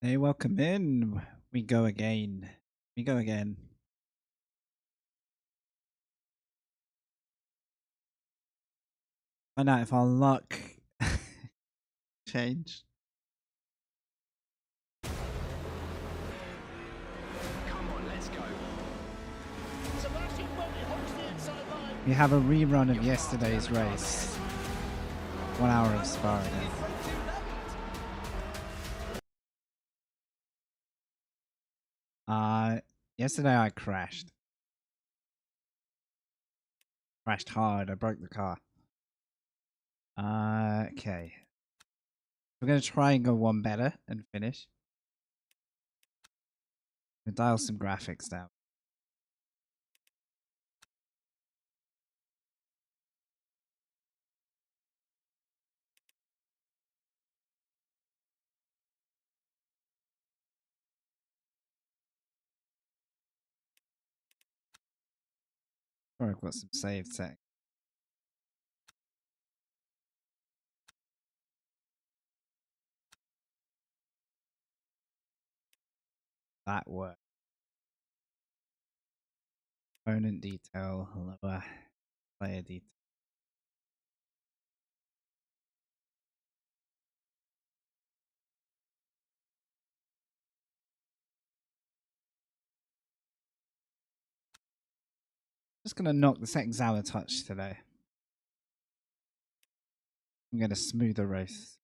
Hey, welcome in. We go again. We go again. Find out if our luck changed. Come on, let's go. We have a rerun of yesterday's race. 1 hour of sparring. Yesterday I crashed. Crashed hard. I broke the car. Okay. We're gonna try and go one better and finish. We'll dial some graphics down. Sure, I've got some saved settings. That worked. Opponent detail, lower player detail. Just gonna knock the settings out a touch today. I'm gonna smooth the race.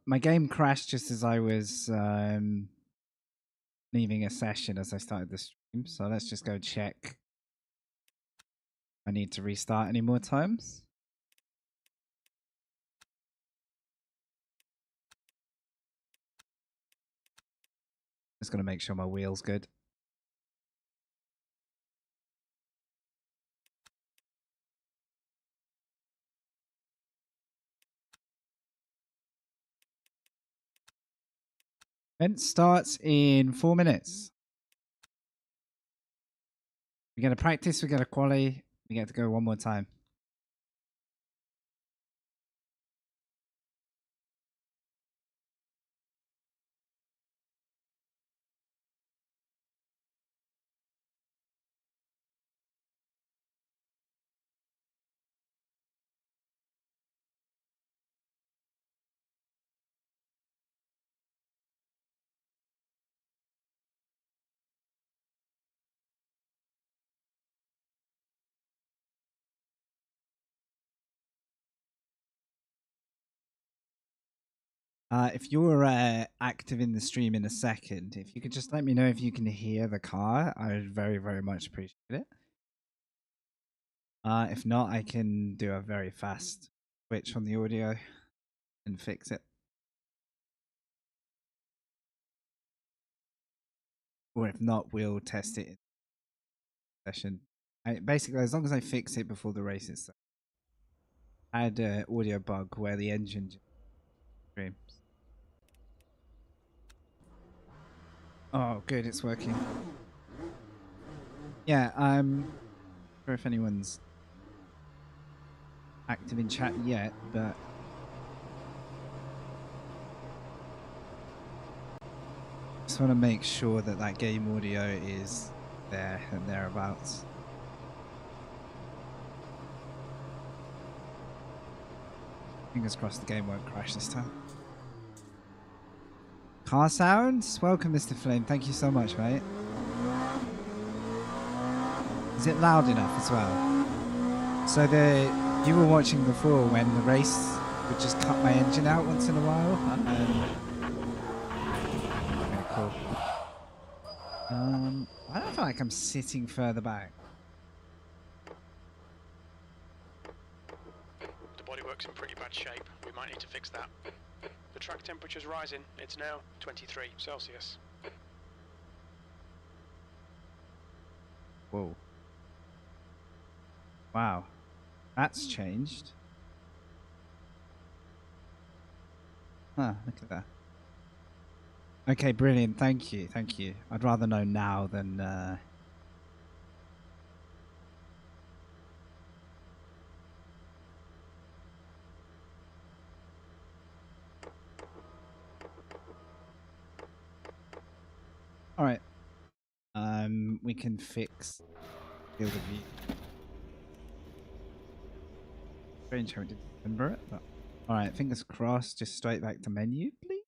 My game crashed just as I was leaving a session as I started the stream, so let's just go check if I need to restart any more times. Just gonna make sure my wheel's good. Event starts in 4 minutes. We get a practice, we get a quali, we get to go one more time. If you're active in the stream in a second, if you could just let me know if you can hear the car, I would very, very much appreciate it. If not, I can do a very fast switch on the audio and fix it. Or if not, we'll test it in session. Basically, as long as I fix it before the race is set. I had an audio bug where the engine streams. Oh, good, it's working. Yeah, I'm not sure if anyone's active in chat yet, but just want to make sure that that game audio is there and thereabouts. Fingers crossed the game won't crash this time. Car sounds? Welcome, Mr. Flynn. Thank you so much, mate. Is it loud enough as well? So you were watching before when the race would just cut my engine out once in a while. Okay, cool. I don't feel like I'm sitting further back. The bodywork's in pretty bad shape. We might need to fix that. The track temperature's rising. It's now 23 Celsius. Whoa. Wow. That's changed. Huh, look at that. Okay, brilliant. Thank you. Thank you. I'd rather know now than we can fix field of view. Strange how it didn't remember it, but alright, fingers crossed, just straight back to menu, please.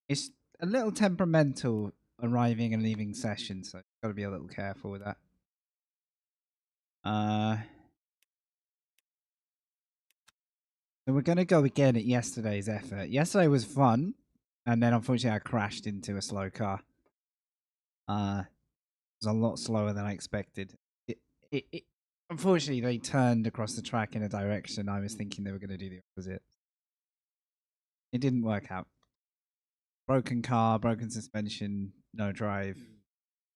It's a little temperamental arriving and leaving session, so gotta be a little careful with that. So we're gonna go again at yesterday's effort. Yesterday was fun, and then unfortunately I crashed into a slow car. It was a lot slower than I expected. Unfortunately, they turned across the track in a direction I was thinking they were going to do the opposite. It didn't work out. Broken car, broken suspension, no drive.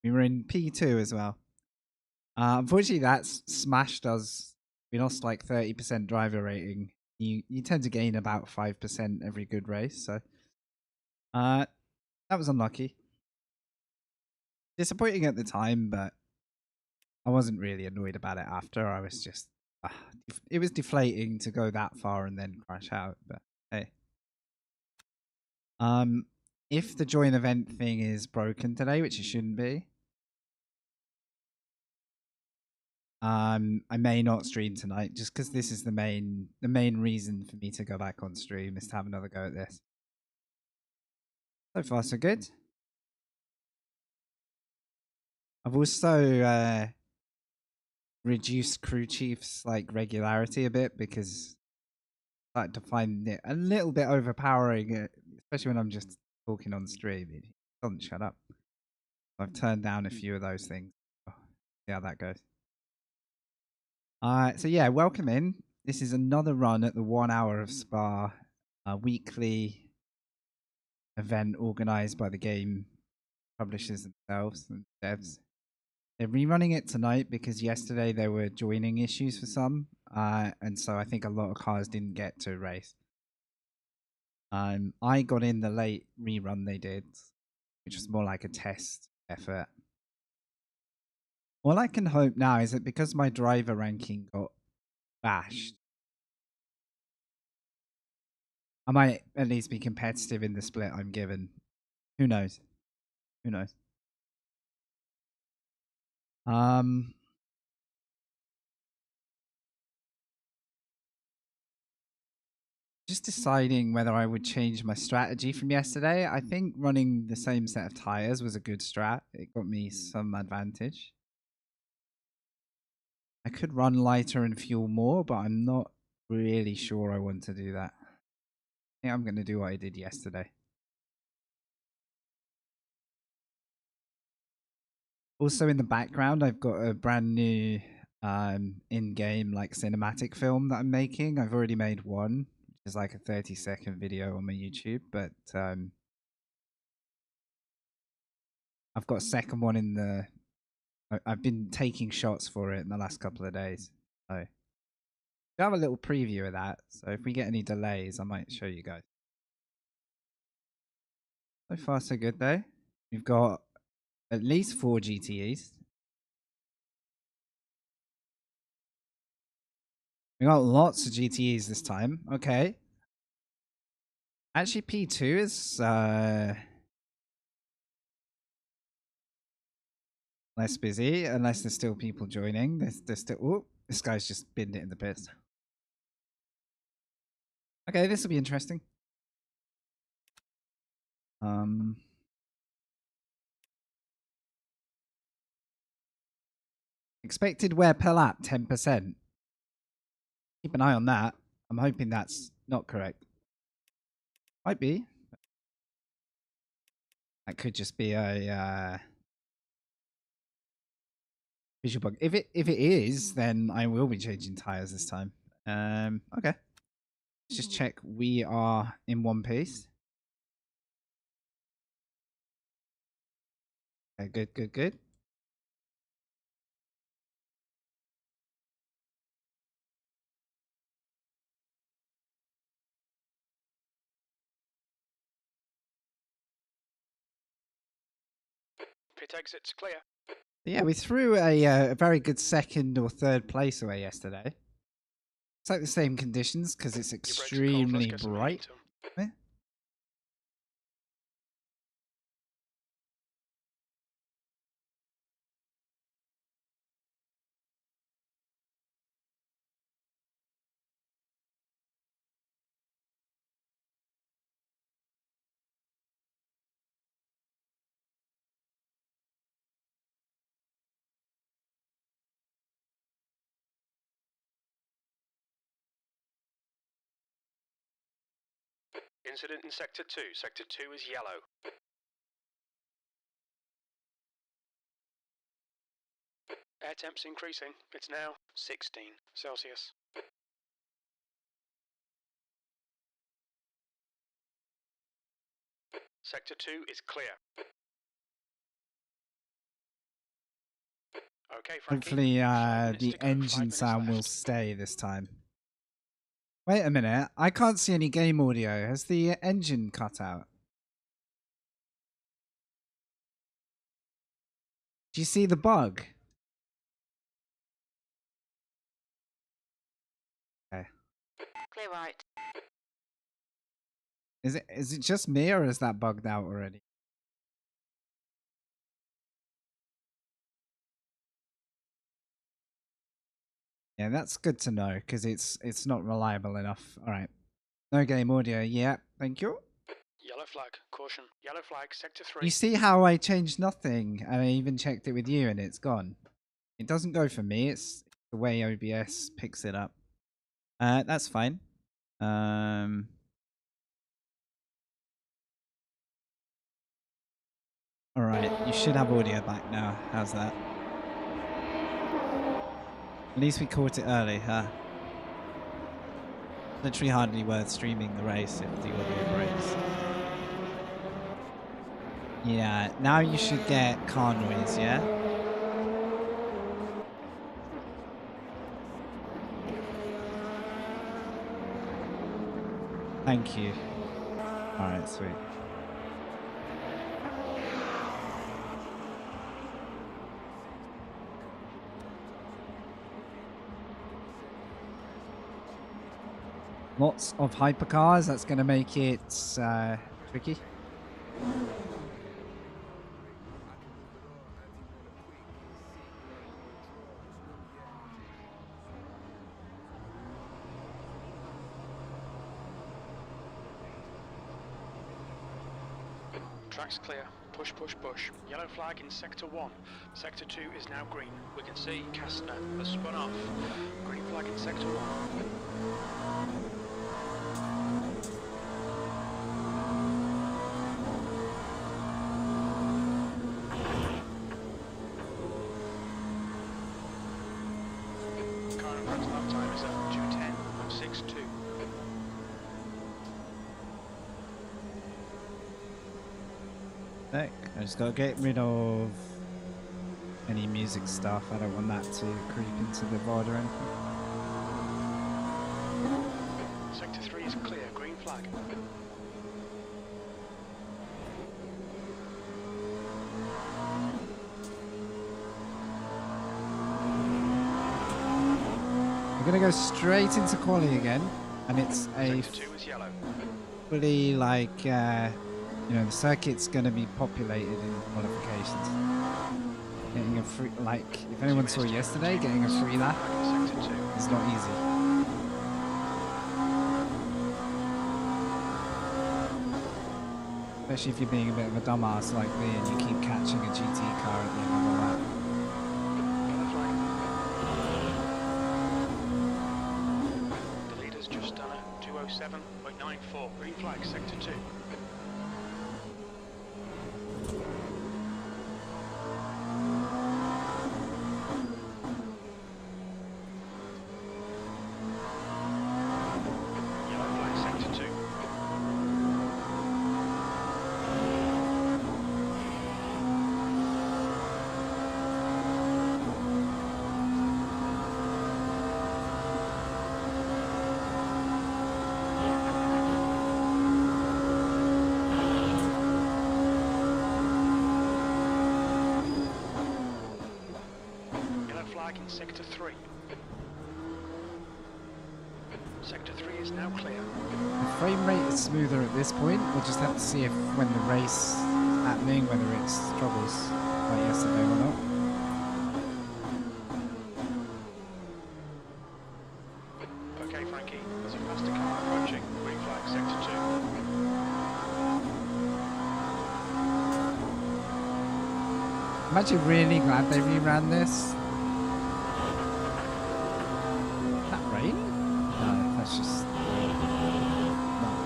We were in P2 as well. Unfortunately, that's smashed us. We lost like 30% driver rating. You tend to gain about 5% every good race, so that was unlucky. Disappointing at the time, but I wasn't really annoyed about it after. I was just it was deflating to go that far and then crash out, but hey. If the join event thing is broken today, which it shouldn't be, I may not stream tonight just because this is the main reason for me to go back on stream is to have another go at this. So far, so good. I've also reduced crew chiefs like regularity a bit because I started to find it a little bit overpowering, especially when I'm just talking on stream. It doesn't shut up. I've turned down a few of those things. Oh, see how that goes. So yeah, welcome in. This is another run at the 1 hour of Spa, a weekly event organized by the game publishers themselves and devs. They're rerunning it tonight because yesterday there were joining issues for some, and so I think a lot of cars didn't get to race. I got in the late rerun they did, which was more like a test effort. All I can hope now is that because my driver ranking got bashed, I might at least be competitive in the split I'm given. Who knows? Who knows? Just deciding whether I would change my strategy from yesterday. I think running the same set of tires was a good strat. It got me some advantage. I could run lighter and fuel more, but I'm not really sure I want to do that. I think I'm going to do what I did yesterday. Also in the background, I've got a brand new in-game like cinematic film that I'm making. I've already made one, which is like a 30-second video on my YouTube, but I've got a second one in the... I've been taking shots for it in the last couple of days. So I have a little preview of that. So if we get any delays, I might show you guys. So far, so good though. We've got at least 4 GTEs. We got lots of GTEs this time. Okay. Actually, P2 is less busy, unless there's still people joining. There's still... Oh, this guy's just binned it in the pits. Okay, this will be interesting. Expected wear per lap, 10%. Keep an eye on that. I'm hoping that's not correct. Might be. That could just be a visual bug. If it is, then I will be changing tires this time. Okay. Let's just check we are in one piece. Okay, good, good, good. Pit exit's clear. Yeah, we threw a very good second or third place away yesterday. It's like the same conditions because it's extremely bright. Incident in Sector 2. Sector 2 is yellow. Air temp's increasing. It's now 16 Celsius. Sector 2 is clear. Okay, Frankie. Hopefully, 5 minutes the to go, 5 engine minutes sound will left. stay this time. Wait a minute. I can't see any game audio. Has the engine cut out? Do you see the bug? Okay. Clear right. Is it just me or is that bugged out already? Yeah, that's good to know because it's not reliable enough. All right. No game audio. Yeah, thank you. Yellow flag. Caution. Yellow flag. Sector 3. You see how I changed nothing and I even checked it with you and it's gone. It doesn't go for me. It's the way OBS picks it up. That's fine. All right, you should have audio back now. How's that? At least we caught it early, huh? Literally hardly worth streaming the race if the audio breaks. Yeah, now you should get car noise, yeah? Thank you. Alright, sweet. Lots of hypercars, that's going to make it tricky. Track's clear. Push, push, push. Yellow flag in Sector 1. Sector 2 is now green. We can see Kastner has spun off. Green flag in Sector 1. Current front lap time is at 2:10.62. I just gotta get rid of any music stuff. I don't want that to creep into the VOD or anything. Sector 3 is clear. Green flag. We're gonna go straight into quali again, and it's a Sector 2 is yellow. fully like you know, the circuit's gonna be populated in qualifications. Getting a free, like if anyone saw yesterday, getting a free lap Sector 2. is not easy. Especially if you're being a bit of a dumbass like me and you keep catching a GT car at the end of the lap. Yellow flag. The leader's just done a 2:07.94. Green flag, Sector 2. Yellow flag, Sector 2. Yellow flag in Sector 3. Sector 3 is now clear. The frame rate is smoother at this point. We'll just have to see if when the race is happening, whether it struggles like yesterday or not. Okay, Frankie, there's a faster car approaching. Green flag, Sector 2. I'm actually really glad they reran this. That rain? No, that's just luck.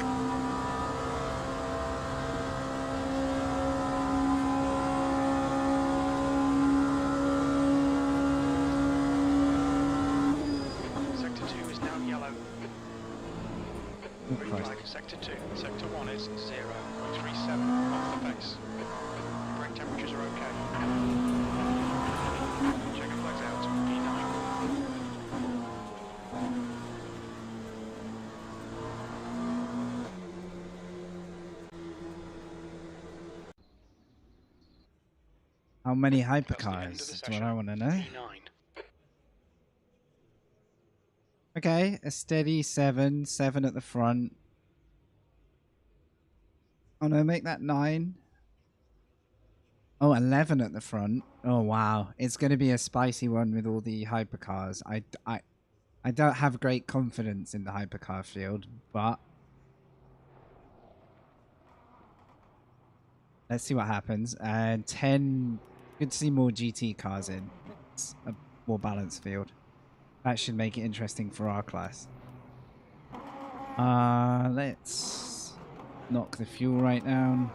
Green Christ. flag, sector 2. Sector 1 is 0.37 off the base. Brake temperatures are okay. Checker flags out, E9. How many That's the end of hypercars? the That's session. what I want to know. E9. Okay, a steady 7 at the front. Oh no, make that 9. Oh, 11 at the front. Oh wow, it's going to be a spicy one with all the hypercars. I don't have great confidence in the hypercar field, but let's see what happens. And 10, good to see more GT cars in. It's a more balanced field. That should make it interesting for our class. Let's knock the fuel right down.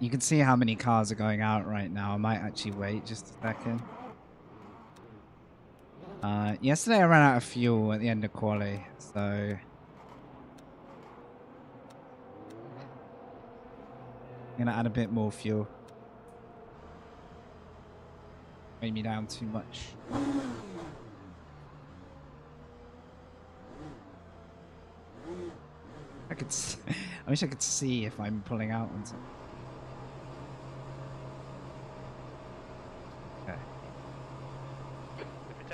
You can see how many cars are going out right now. I might actually wait just a second. Yesterday I ran out of fuel at the end of quali, so I'm gonna add a bit more fuel. Weigh me down too much. I wish I could see if I'm pulling out on something. Okay.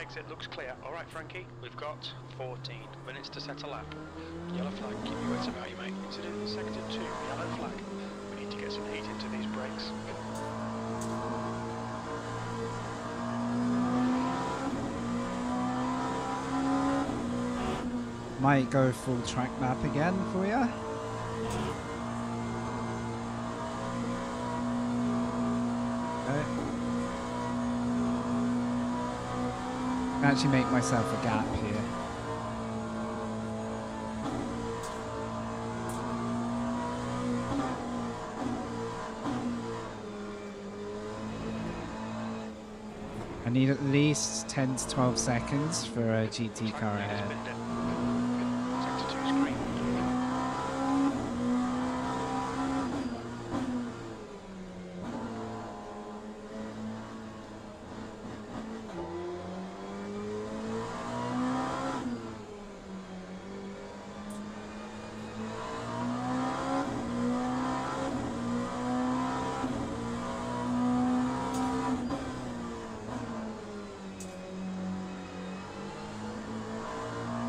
Exit looks clear. Alright, Frankie, we've got 14 minutes to set a lap. Yellow flag, keep your wits about you, mate. Incident in sector 2, yellow flag. We need to get some heat into these brakes. Might go full track map again for you. Okay. Actually make myself a gap here. I need at least 10 to 12 seconds for a GT car ahead. Sector 2 is green.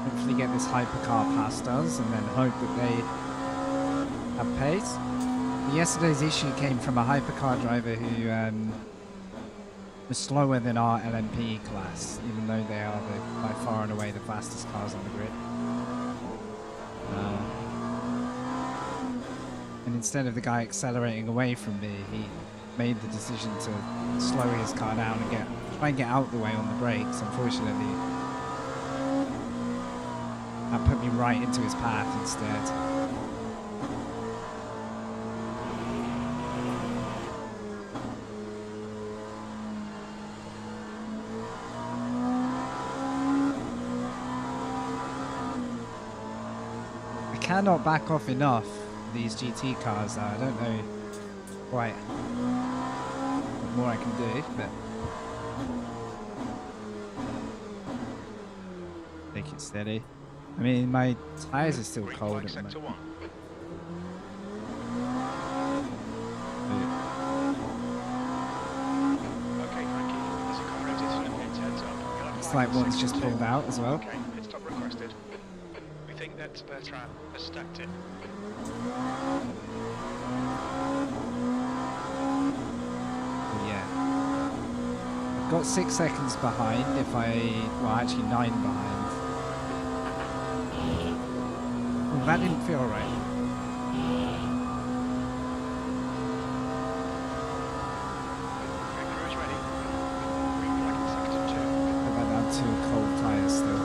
Hopefully get this hypercar past us and then hope that they have pace. Yesterday's issue came from a hypercar driver who was slower than our LMP class, even though they are by far and away the fastest cars on the grid. And instead of the guy accelerating away from me, he made the decision to slow his car down and try and get out the way on the brakes. Unfortunately, that put me right into his path instead. I cannot back off enough these GT cars. I don't know quite what more I can do, but take it steady. I mean, my tires are still cold at the moment. Looks like one's just pulled out as well. Okay, pit stop requested. We think that Bertrand has stacked it. Yeah. I've got 6 seconds behind well, actually 9 behind. Oh, that didn't feel right. Crew is ready. Green flag in sector 2. I've had two cold tires still.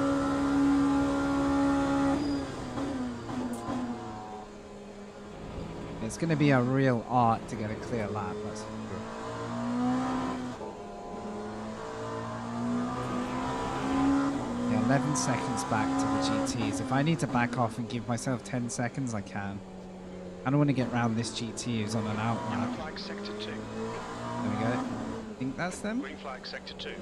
It's going to be a real art to get a clear lap, that's for sure. Yeah, 11 seconds back to the GTs. If I need to back off and give myself 10 seconds, I can. I don't want to get round this GT who's on an out Yellow lap. flag sector 2. There we go. I think that's them. Green flag sector 2. Okay.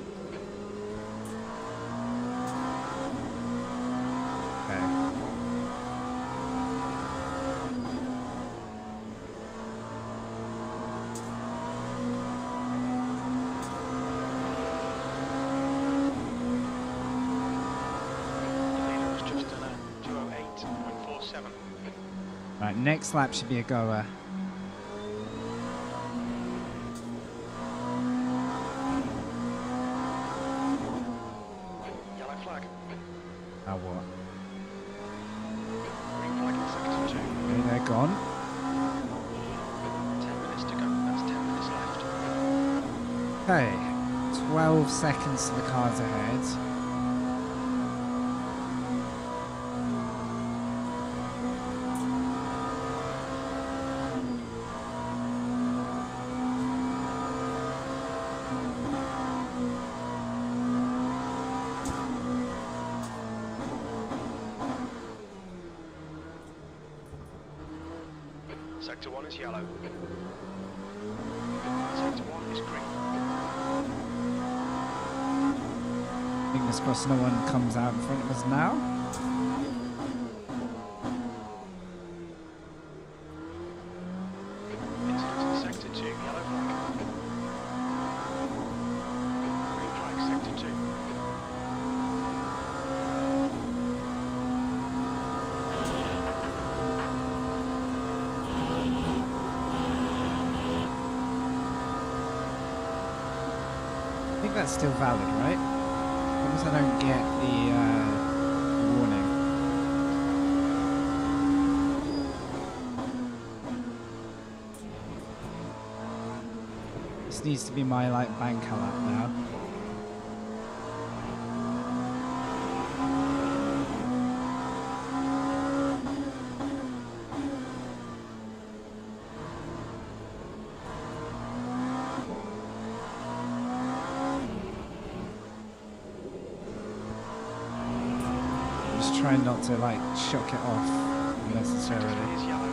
Right, next lap should be a goer. Yellow flag. Now what? Green flag in sector 2. Okay, they're gone. 10 minutes to go. That's 10 minutes left. Okay, 12 seconds to the cars ahead. Sector 1 is yellow. Sector 1 is green. Fingers crossed no one comes out in front of us now. Into sector 2, yellow flag. Green flag sector 2. I think that's still valid, right? As long as I don't get the warning. This needs to be my like banker lap now. Trying not to like shock it off unnecessarily. Is yellow.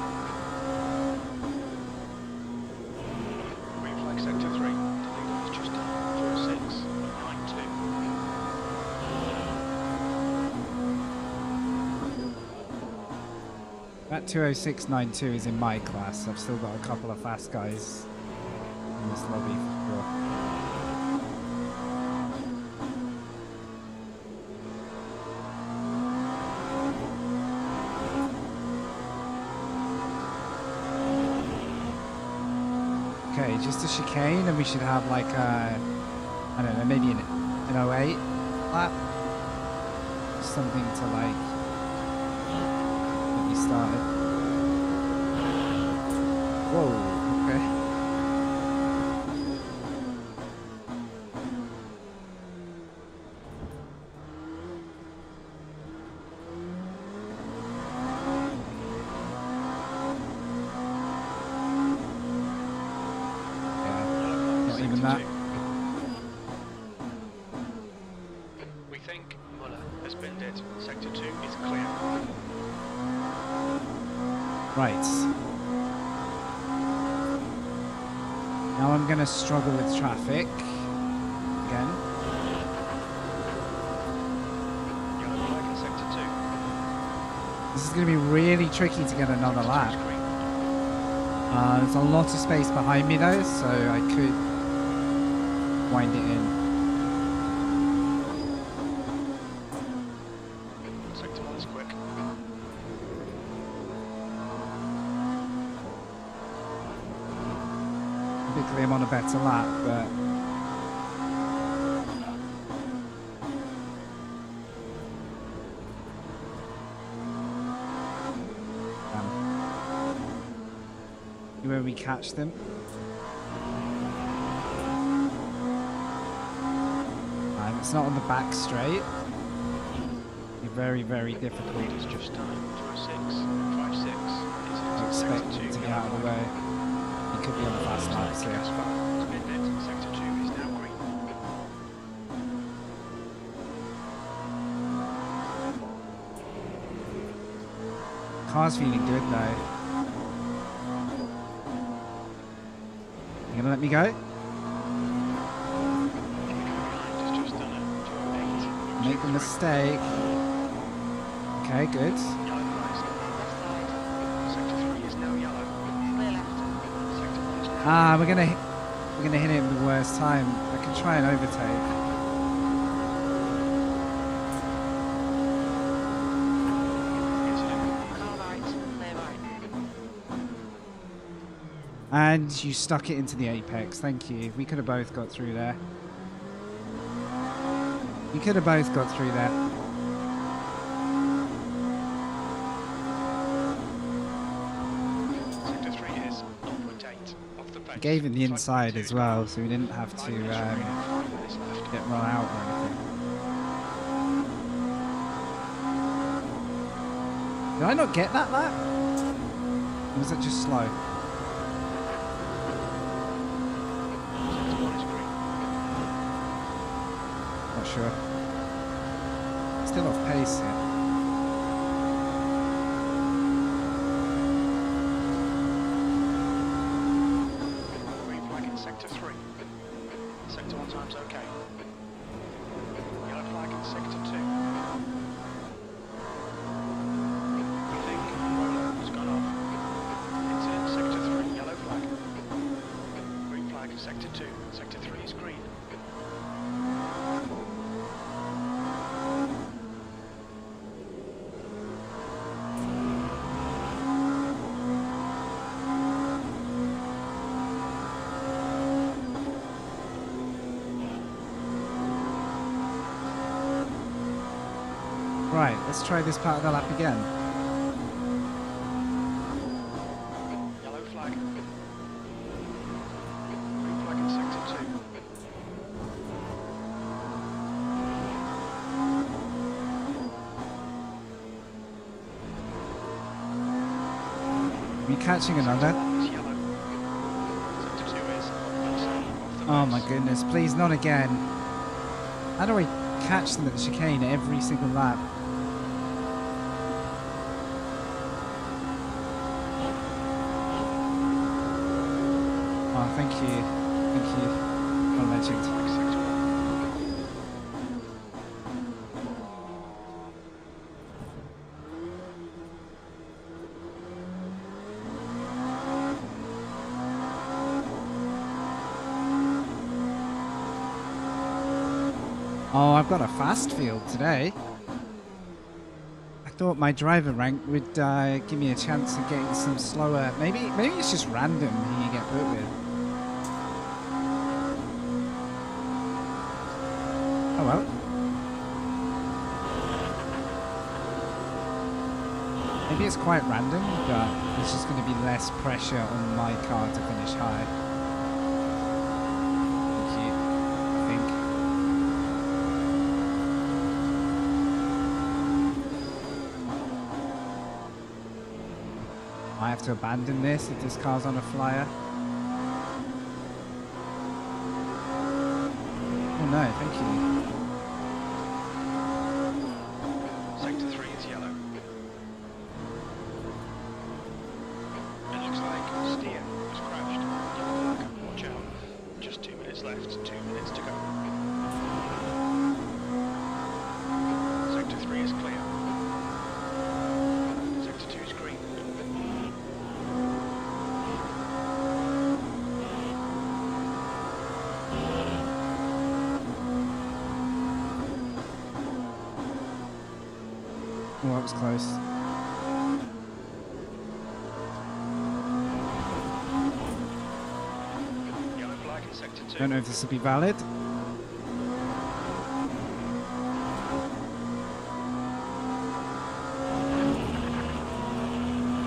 Green flag sector 3. The leader is just 46.92. That 206.92 is in my class. I've still got a couple of fast guys in this lobby for sure. Okay, just a chicane and we should have like a, I don't know, maybe an 08 lap. Something to like get me started. Whoa, okay. Even that. We think Muller has binned it. Sector 2 is clear. Right. Now I'm going to struggle with traffic again. Yellow flag in sector 2. This is going to be really tricky to get another lap. There's a lot of space behind me though, so I could wind it in. Sector 1 is quick. Typically I'm on a better lap, but where we catch them. It's not on the back straight. Be very, very difficult. Leader's just time. 206.56. I expect him to be out of the way. He could be on the fast lap, so Sector 2 is now green. car's feeling good though. You gonna let me go? Just done it. 208. Make the mistake. Okay, good. Yellow flags. Sector 3 is now yellow. Clear left. Sector 1 is now Ah, we're gonna hit it at the worst time. I can try and overtake. Car right. Clear right. And you stuck it into the apex. Thank you. We could have both got through there. We could have both got through there. Sector 3 is 0.8 off the pace. Gave it the inside 5.2 as well, so we didn't have to 5 minutes remaining, 5 minutes left. get run out or anything. Did I not get that lap? Or was it just slow? Sector 1 is green. Not sure. Still off pace here. Green flag in sector 3. Sector 1 time's okay. Yellow flag in sector 2. We think roller has gone off. It's in sector 3, yellow flag. Green flag in sector 2. Sector 3 is green. Right, let's try this part of the lap again. Yellow flag. Green flag in sector 2. Are you catching another? Sector 1 is yellow. Sector 2 is off the Oh my pace. goodness, please not again. How do I catch them at the chicane every single lap? Oh, thank you. Thank you. Oh, legend. Flag sector 1. Oh, I've got a fast field today. I thought my driver rank would give me a chance of getting some slower. Maybe it's just random who you get put with. Oh well. Maybe it's quite random, but there's just going to be less pressure on my car to finish high. Thank you. I think. I have to abandon this if this car's on a flyer. Oh no, thank you. Sector 3 is yellow. It looks like steer has crashed. Yellow flag, watch out. Just 2 minutes left, 2 minutes to go. Sector 3 is clear. Sector 2 is green. Oh, that was close. Yellow flag in sector 2. Don't know if this will be valid.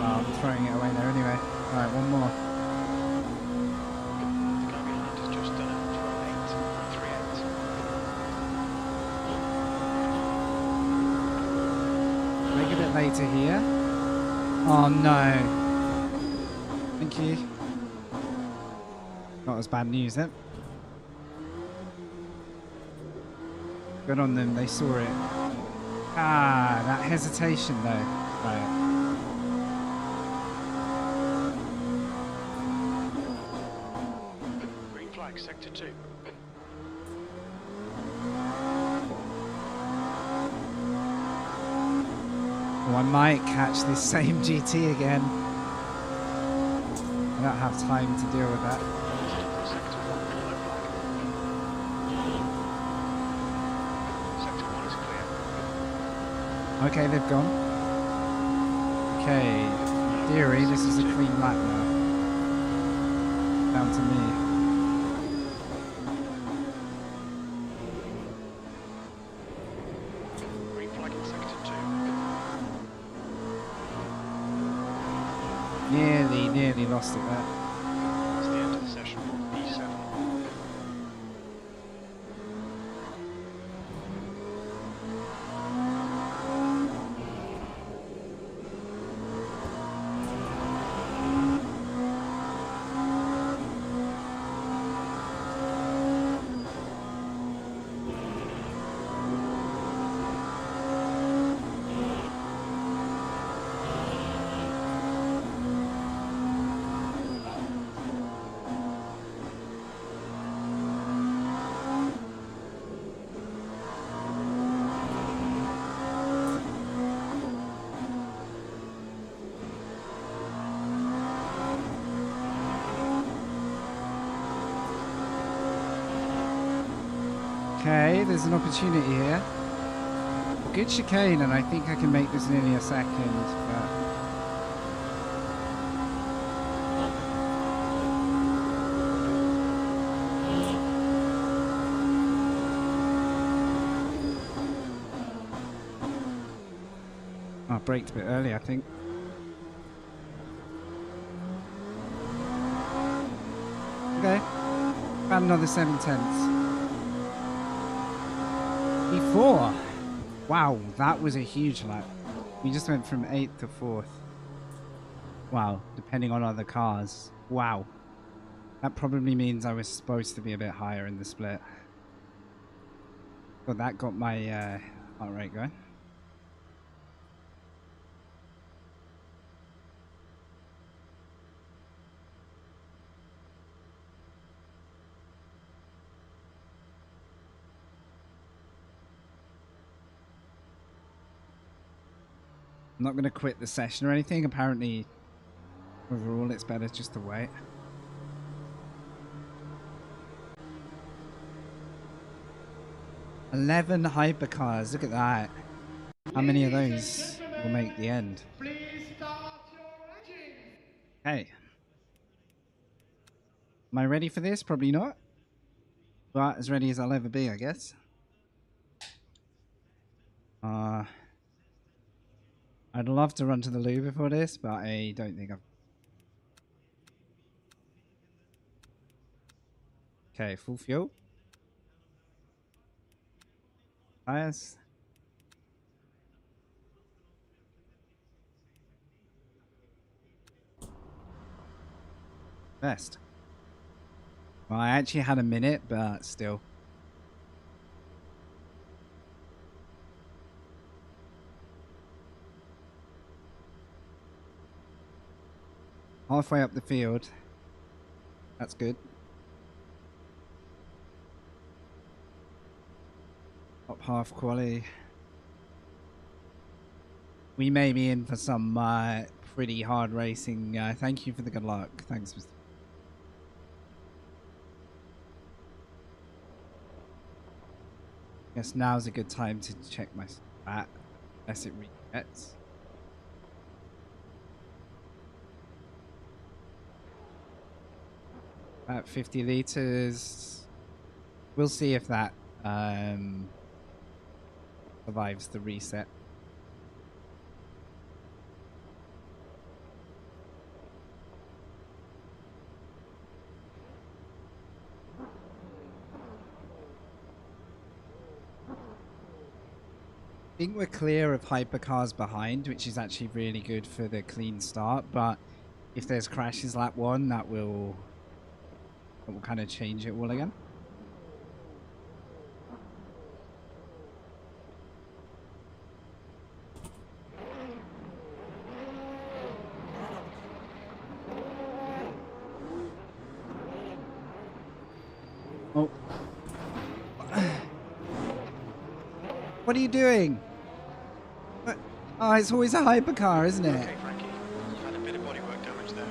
Oh, I'm throwing it away there anyway. Alright, one more. The car behind has just done it. 208.38. Make a bit later here. Oh no. Thank you. Not as bad news then. Good on them, they saw it. Ah, that hesitation though. Right. flag sector 2. Oh, I might catch this same GT again. I don't have time to deal with that. Sector 1, yellow flag. Sector 1 is clear. Okay, they've gone. Okay, in theory, this is a clean lap now. Down to me. Green flag in sector 2. Nearly lost it there. That's the end of the session. E7. Okay, there's an opportunity here. Good chicane, and I think I can make this nearly a second. But I braked a bit early, I think. Okay, about another 7/10. P4. Wow, that was a huge lap. We just went from 8th to 4th. Wow, depending on other cars. Wow. That probably means I was supposed to be a bit higher in the split. But that got my heart rate going. I'm not going to quit the session or anything. Apparently, overall, it's better just to wait. "11 hypercars. Look at that. How many of those will make the end?" Hey. Am I ready for this? Probably not. But as ready as I'll ever be, I guess. I'd love to run to the loo before this, but I don't think I've... Okay, full fuel. Tires. Best. Well, I actually had a minute, but still. Halfway up the field. That's good. Top half quality. We may be in for some pretty hard racing. Thank you for the good luck. Thanks, Mr. Guess now's a good time to check my stat, unless it resets. About 50 liters. We'll see if that survives the reset. I think we're clear of hypercars behind, which is actually really good for the clean start, but if there's crashes lap 1, that will kind of change it all again. Oh. What are you doing? What? Oh, it's always a hypercar, isn't it? Okay, Frankie. You've had a bit of bodywork damage there.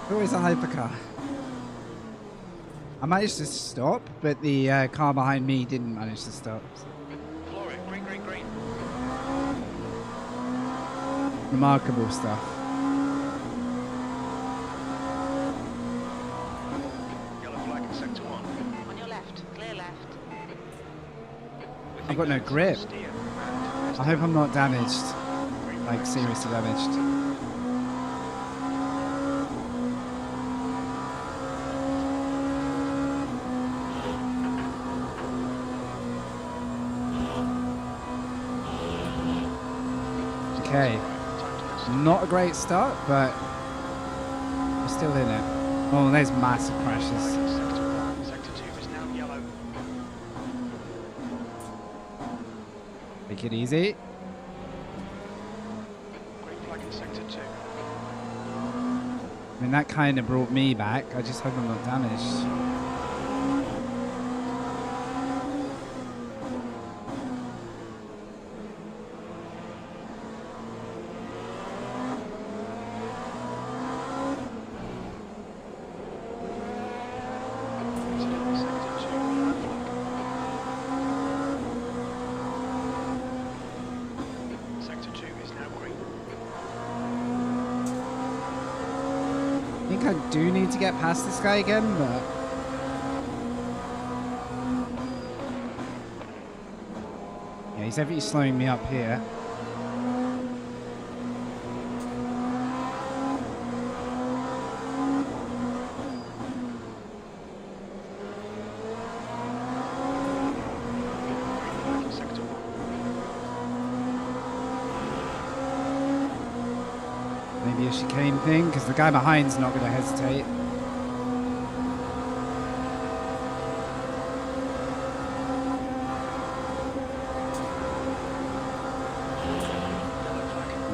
It's always a hypercar. I managed to stop, but the car behind me didn't manage to stop. Floor it. Green, green, green. Remarkable stuff. Yellow flag in sector 1. On your left. Clear left. We I've think got no that's grip. steer I hope I'm not damaged. Green Like, flag seriously damaged. Okay. Not a great start, but we're still in it. Oh, there's massive crashes. Sector 1. Sector 2 is now yellow. Take it easy. Green flag in sector 2. I mean, that kind of brought me back. I just hope I'm not damaged. Incident in sector 2. Yellow flag. Sector 2 is now green. I think I do need to get past this guy again, but... yeah, he's definitely slowing me up here. Green flag in sector 1. Maybe a chicane thing, because the guy behind's not going to hesitate.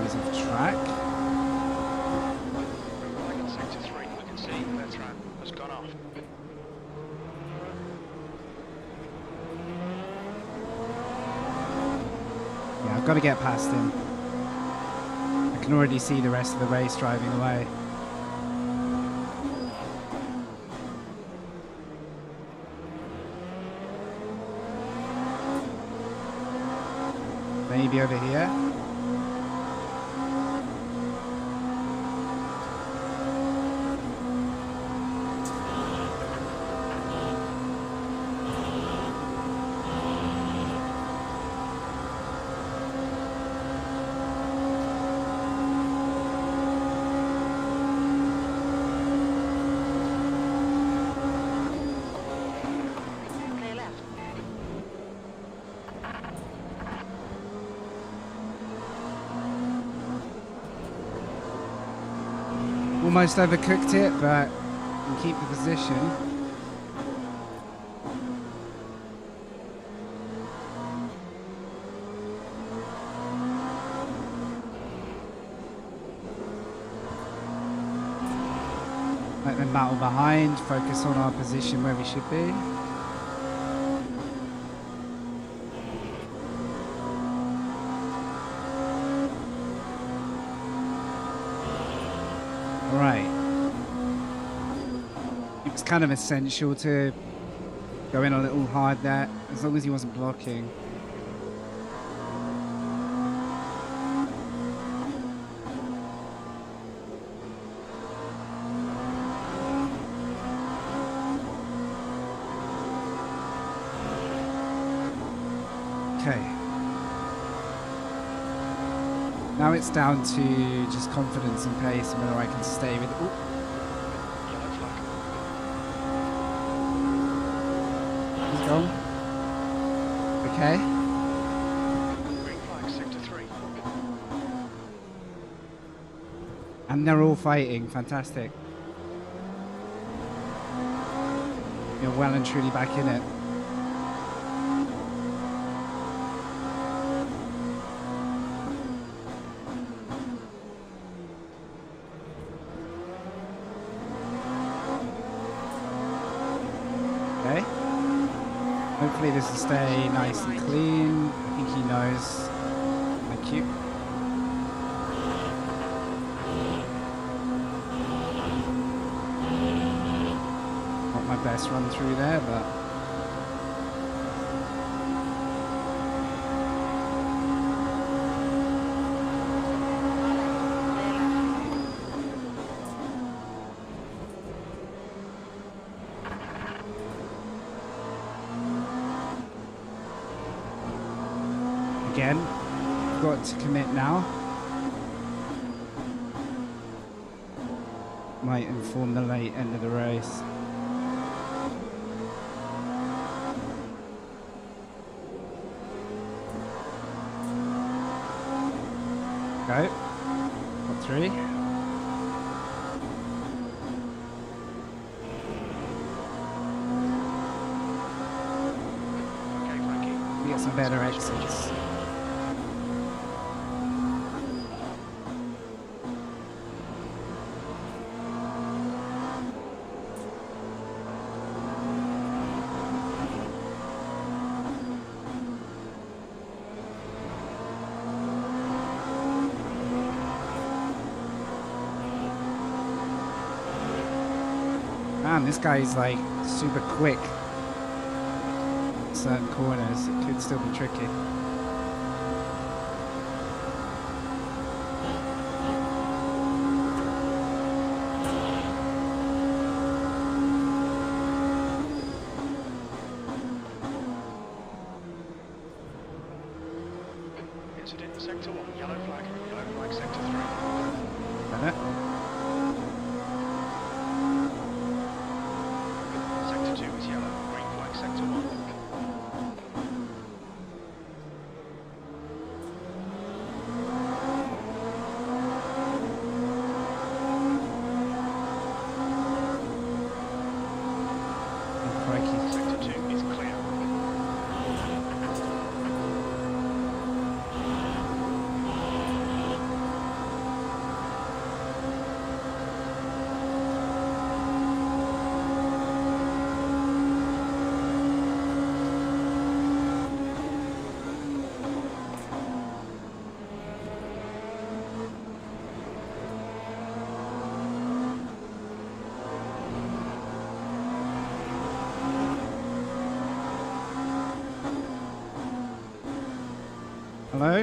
He's off track. Green flag in sector 3. We can see Bertrand has gone off. Yeah, I've got to get past him. I can already see the rest of the race driving away. Maybe over here. Clear left. Almost overcooked it, but can keep the position. Let them battle behind, focus on our position where we should be. Right. It was kind of essential to go in a little hard there, as long as he wasn't blocking. Okay. Now it's down to just confidence and pace and whether I can stay with. Ooh, Yellow flag. he's gone. Okay. Green flag, sector 3. And they're all fighting. Fantastic. You're well and truly back in it. Okay. Hopefully this will stay nice and clean. I think he knows. Thank you. Not my best run through there, but again, got to commit now. Might inform the late end of the race. Go. Got 3. Okay, Frankie. We get some better exits. Man, this guy's like super quick. Certain corners, it could still be tricky. Incident in sector 1, yellow flag sector 3. Got it? Sector 2 is yellow, green flag sector 1. Oh, crikey. Sector 2 is clear. Hello?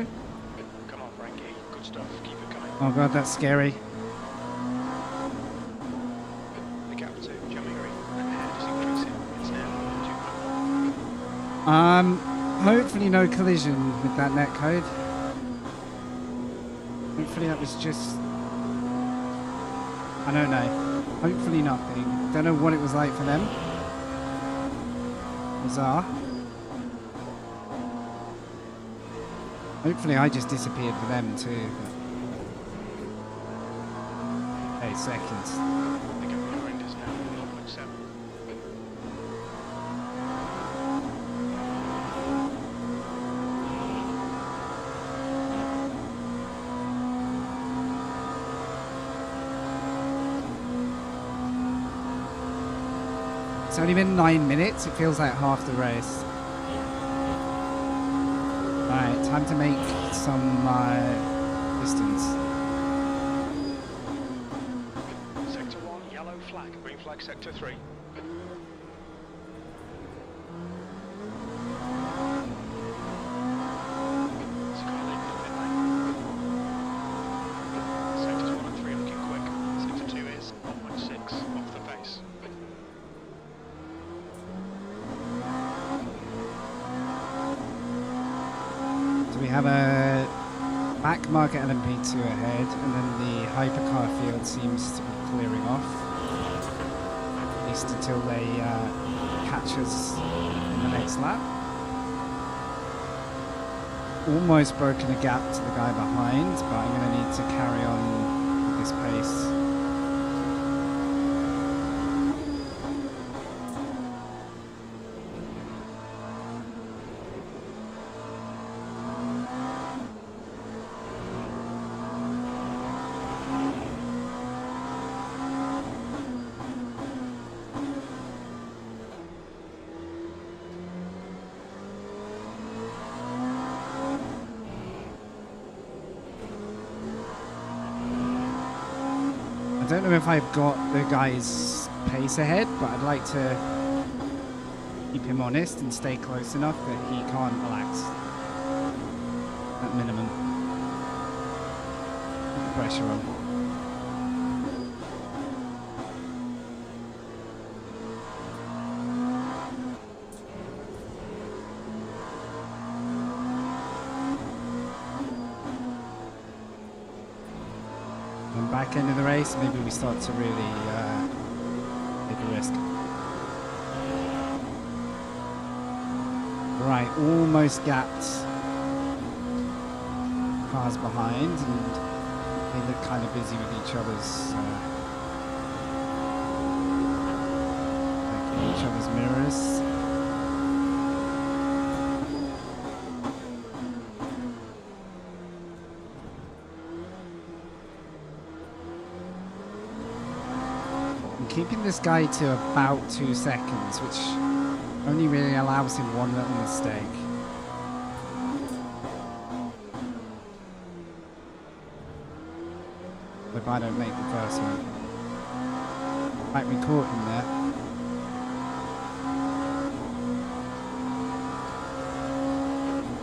Come on, Frankie. Good stuff. Keep it coming. Oh god, that's scary. The gap to Jimmy Green ahead is increasing. It's now 2.1. Hopefully no collision with that net code. Hopefully that was just... I don't know. Hopefully nothing. Don't know what it was like for them. Bizarre. Hopefully I just disappeared for them too. But... 8 seconds. The gap behind is now 0.7. It's only been 9 minutes. It feels like half the race. Alright, time to make some distance. Sector 1, yellow flag, green flag sector 3. Sectors 1 and 3 looking quick. Sector 2 is 1.6 off the pace. So we have a back market LMP2 ahead, and then the hypercar field seems to be clearing off. At least until they catch us in the next lap. Almost broken a gap to the guy behind, but I'm going to need to carry on with this pace. don't know if I've got the guy's pace ahead, but I'd like to keep him honest and stay close enough that he can't relax. At minimum. Put the pressure on. And back end of the race, maybe we start to really take a risk. Right, almost gapped cars behind, and they look kind of busy with each other's like each other's mirrors. I'm keeping this guy to about 2 seconds, which only really allows him one little mistake. If I don't make the first one. Might be caught him there.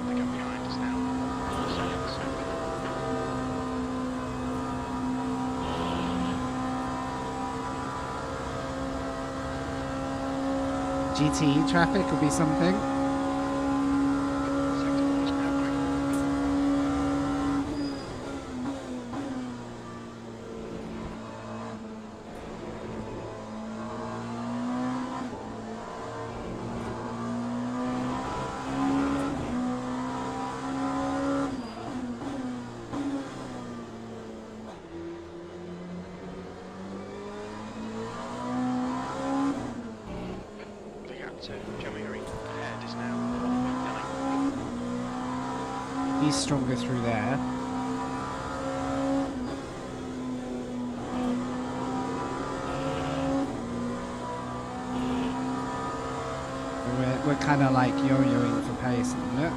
They go behind us now. 4 seconds. GTE traffic will be something. Sector 1 is now green. The gap to Jamiri ahead is now 1.9. He's stronger through there. We're kind of like yo-yoing for pace, isn't it?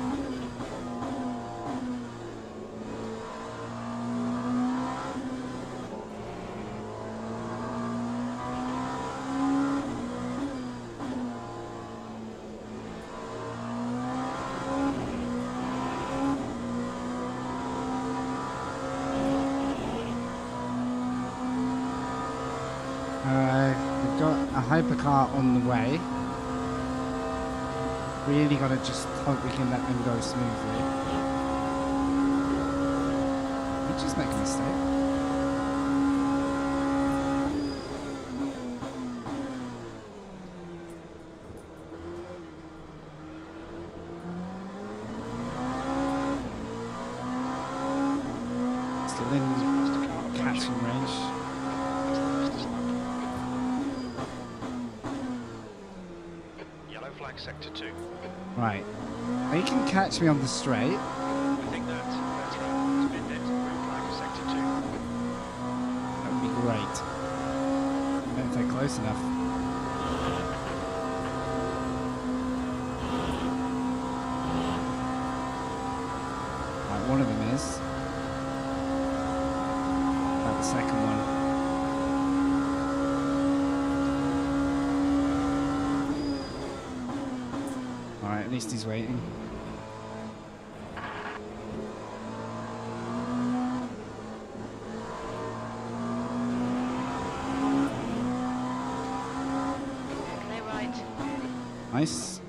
We've got a hypercar on the way. Really gotta just hope we can let them go smoothly. We just make a mistake. Still in catching range. Yellow flag sector 2. Right. They can catch me on the straight. I think that's better. Spin it. Green flag sector 2. That would be great. I don't know if they're close enough. Right, one of them is. About the second one. Alright, at least he's waiting. Clear right. Nice.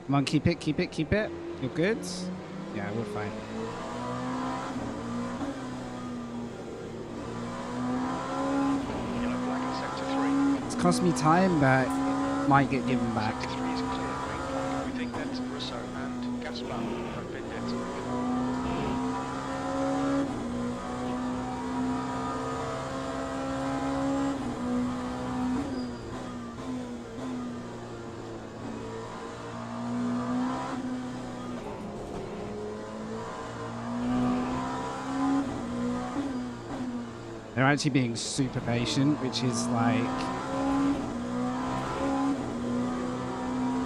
Come on, keep it, keep it, keep it. You're good? Yeah, we're fine. Yellow flag in sector 3. It's cost me time, but it might get given back. Sector 3 is clear. Green flag. We think that Russo and Gaspar have been hit. They're actually being super patient, which is like,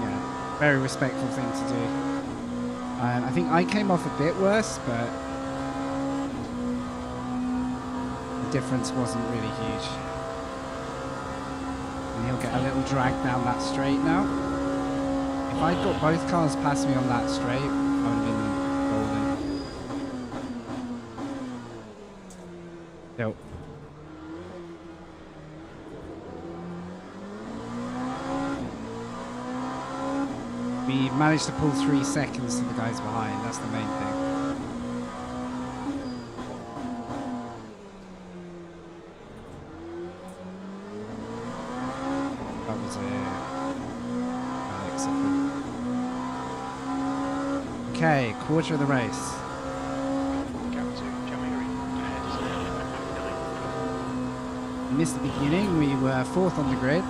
yeah, very respectful thing to do. I think I came off a bit worse, but difference wasn't really huge. And he'll get a little drag down that straight now. If I'd got both cars past me on that straight, I would have been golden. Nope. We managed to pull 3 seconds to the guys behind, that's the main thing. That was okay, quarter of the race. Missed the beginning, we were 4th on the grid.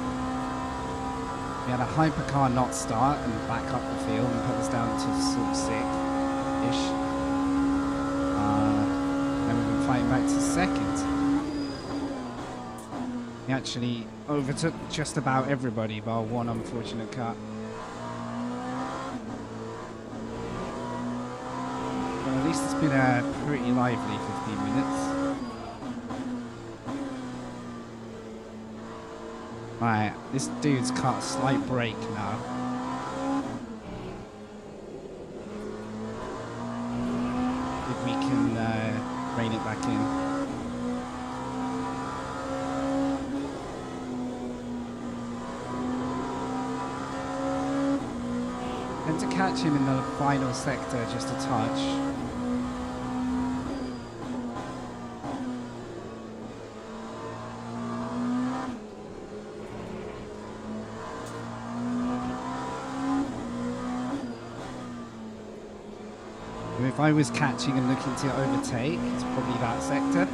We had a hypercar not start and back up the field and put us down to sort of 6th-ish. Then we've been fighting back to 2nd. We actually overtook just about everybody bar one unfortunate car. Well, at least it's been a pretty lively 15 minutes. Right, this dude's cut a slight break now. If we can rein it back in. And to catch him in the final sector just a touch. If I was catching and looking to overtake, it's probably that sector.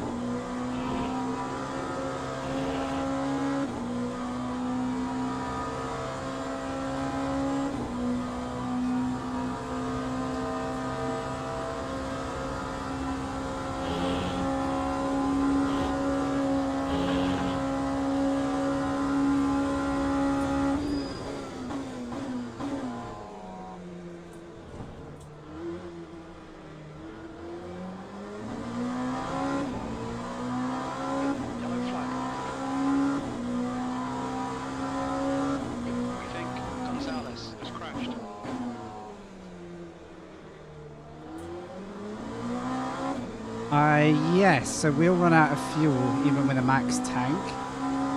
Yes, so we'll run out of fuel even with a max tank.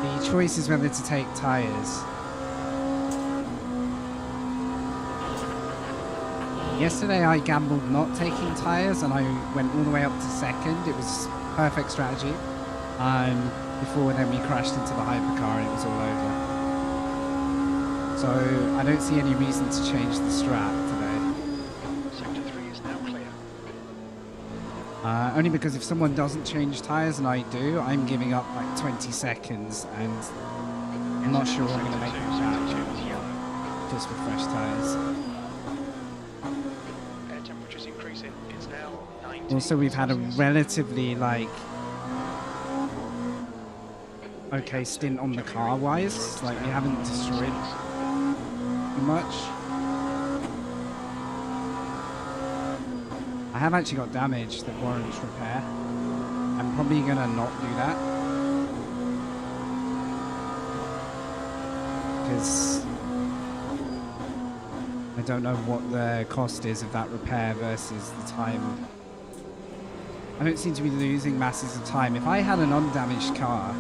The choice is whether to take tyres. Yesterday I gambled not taking tyres and I went all the way up to 2nd. It was perfect strategy. Before then we crashed into the hypercar and it was all over. So I don't see any reason to change the strat today. Only because if someone doesn't change tyres and I do, I'm giving up like 20 seconds and I'm not sure I'm going to make it back just with fresh tyres. Air temperature's increasing. It's now 19. Also, we've had a relatively okay stint on the car wise. Like we haven't destroyed too much. I have actually got damage that warrants repair. I'm probably gonna not do that because I don't know what the cost is of that repair versus the time. I don't seem to be losing masses of time. If I had an undamaged car,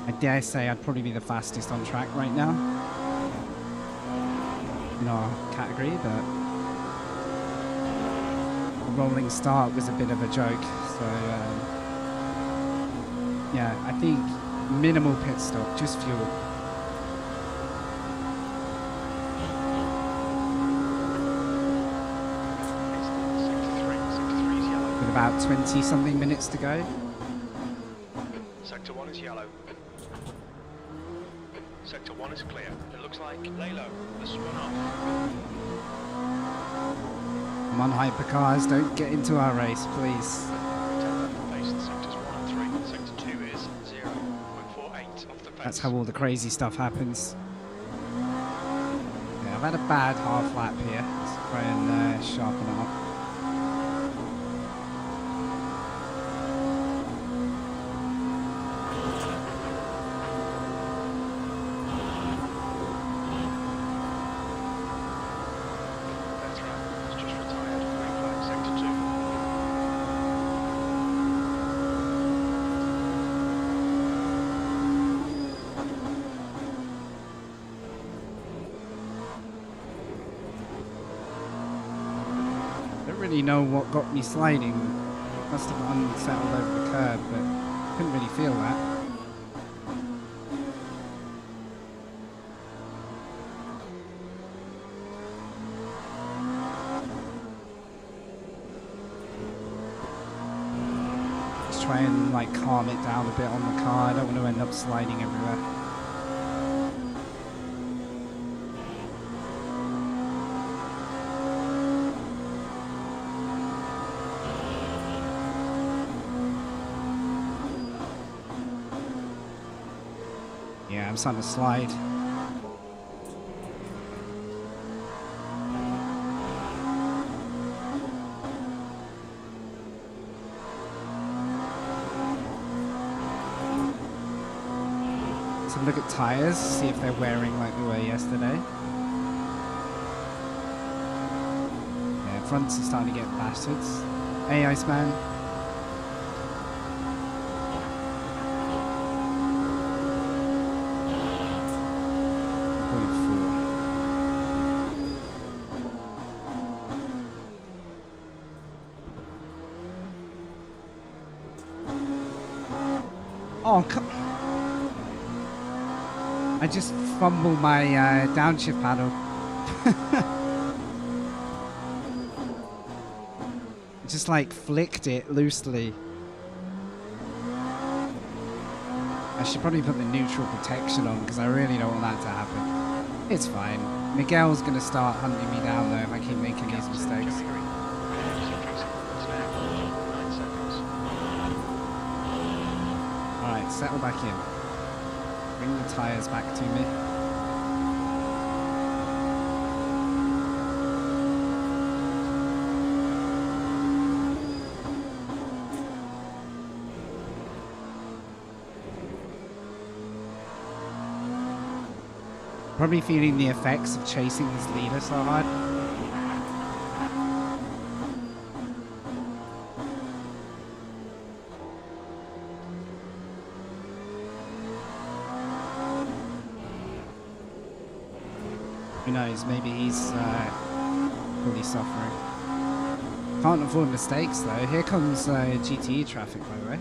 I dare say I'd probably be the fastest on track right now in our category, but rolling start was a bit of a joke, so yeah, I think minimal pit stop, just fuel. With about 20 something minutes to go. Sector 1 is yellow. Sector 1 is clear. It looks like Lalo has spun off. Come on, hypercars, don't get into our race, please. That's how all the crazy stuff happens. Yeah, I've had a bad half lap here. Let's try and sharpen it up. really know what got me sliding. Must have unsettled over the curb, but couldn't really feel that. Just try and like calm it down a bit on the car. I don't want to end up sliding everywhere. Yeah, I'm starting to slide. So look at tires, see if they're wearing like they were yesterday. Yeah, fronts are starting to get battered. Hey, Iceman. Oh, come. I just fumbled my downshift paddle. Just like flicked it loosely. I should probably put the neutral protection on because I really don't want that to happen. It's fine. Miguel's gonna start hunting me down though if I keep making these mistakes. Alright, settle back in. Bring the tyres back to me. Probably feeling the effects of chasing this leader so hard. Who knows, maybe he's fully suffering. Can't afford mistakes though. Here comes GTE traffic, by the way.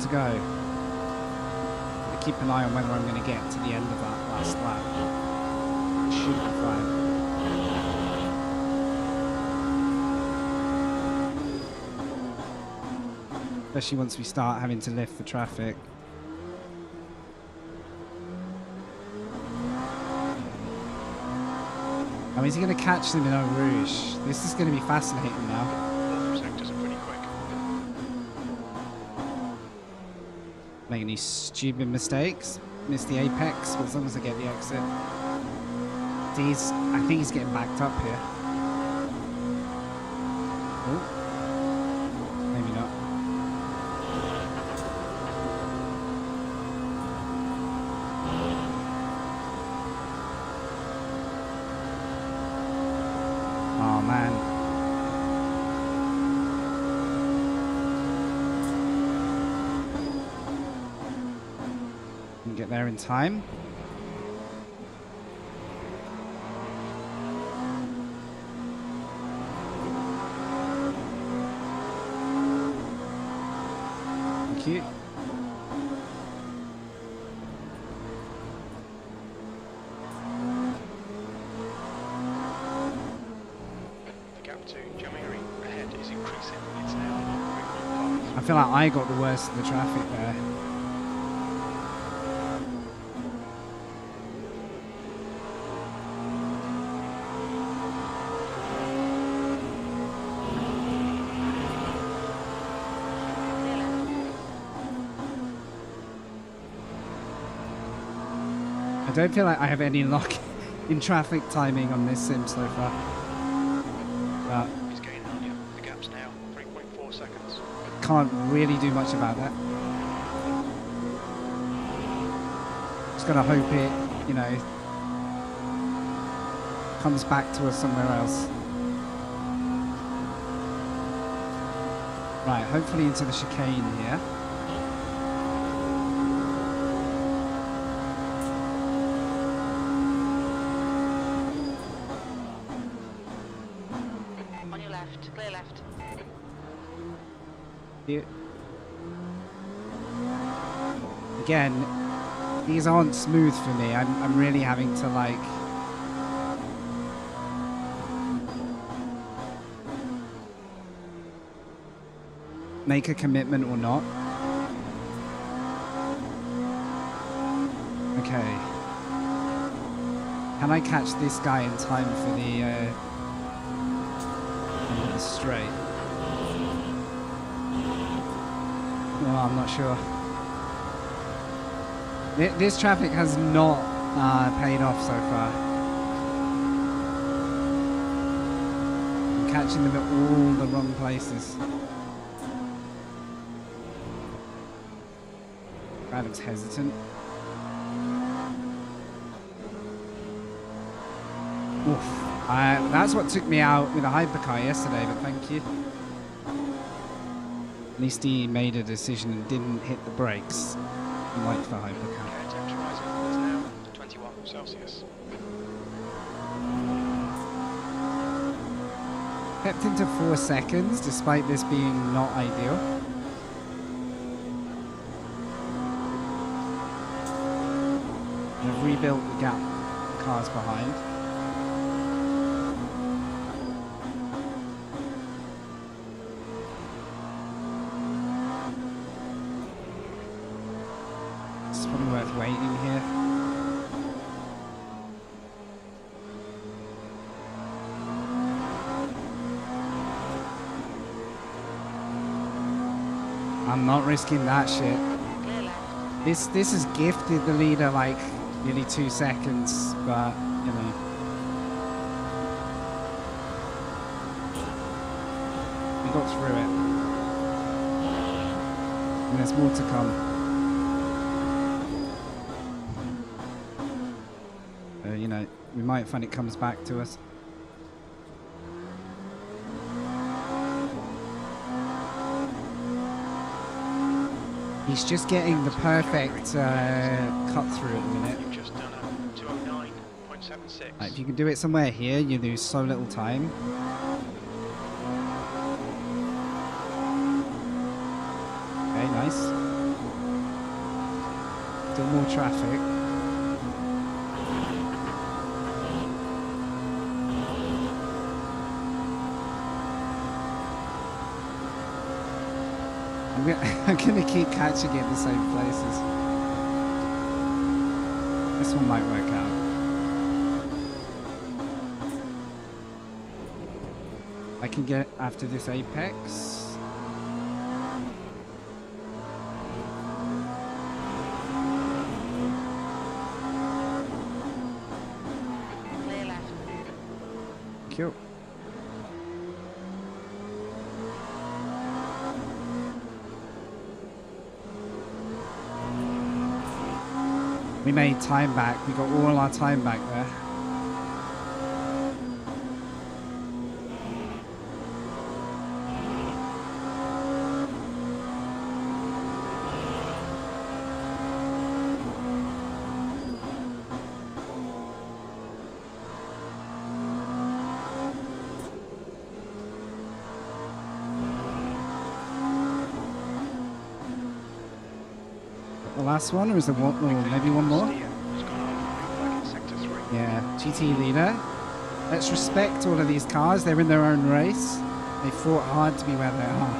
To go. Keep an eye on whether I'm going to get to the end of that last lap. Should be fine. Especially once we start having to lift for traffic. Oh, is he going to catch them in Eau Rouge? This is going to be fascinating now. Making these stupid mistakes. Miss the apex, but as long as I get the exit. I think he's getting backed up here. Oh. Maybe not. Oh man. Get there in time. Thank you. The gap to Jamiri ahead is increasing. It's now. I feel like I got the worst of the traffic there. I don't feel like I have any luck in traffic timing on this sim so far. But He's gaining on you. The gap's now 3.4 seconds. can't really do much about that. Just gotta hope it, you know, comes back to us somewhere else. Right, hopefully into the chicane here. On your left, clear left. Here. Again, these aren't smooth for me. I'm really having to like make a commitment or not. Okay. Can I catch this guy in time for the straight? Well, I'm not sure. This traffic has not paid off so far. I'm catching them at all the wrong places. Guy looks hesitant. Oof. That's what took me out with a hypercar yesterday, but thank you. At least he made a decision and didn't hit the brakes like the hypercar. Okay, temperature rising. It's now 21 Celsius. Kept into 4 seconds, despite this being not ideal. I've rebuilt the gap the cars behind. It's probably worth waiting here. I'm not risking that shit. Clear left. This has gifted the leader like nearly 2 seconds, but you know. We got through it. And there's more to come. You know, we might find it comes back to us. He's just getting the perfect cut through at the minute. You've just done a 209.76. Like, if you can do it somewhere here, you lose so little time. Okay, nice. Still more traffic. I'm gonna keep catching it in the same places. This one might work out. I can get after this apex. Clear left. Cool. We made time back. We got all our time back there. The last one, or is there one, or maybe one more? Has gone off. Green flag in sector 3. Yeah, GT leader. Let's respect all of these cars. They're in their own race. They fought hard to be where they are.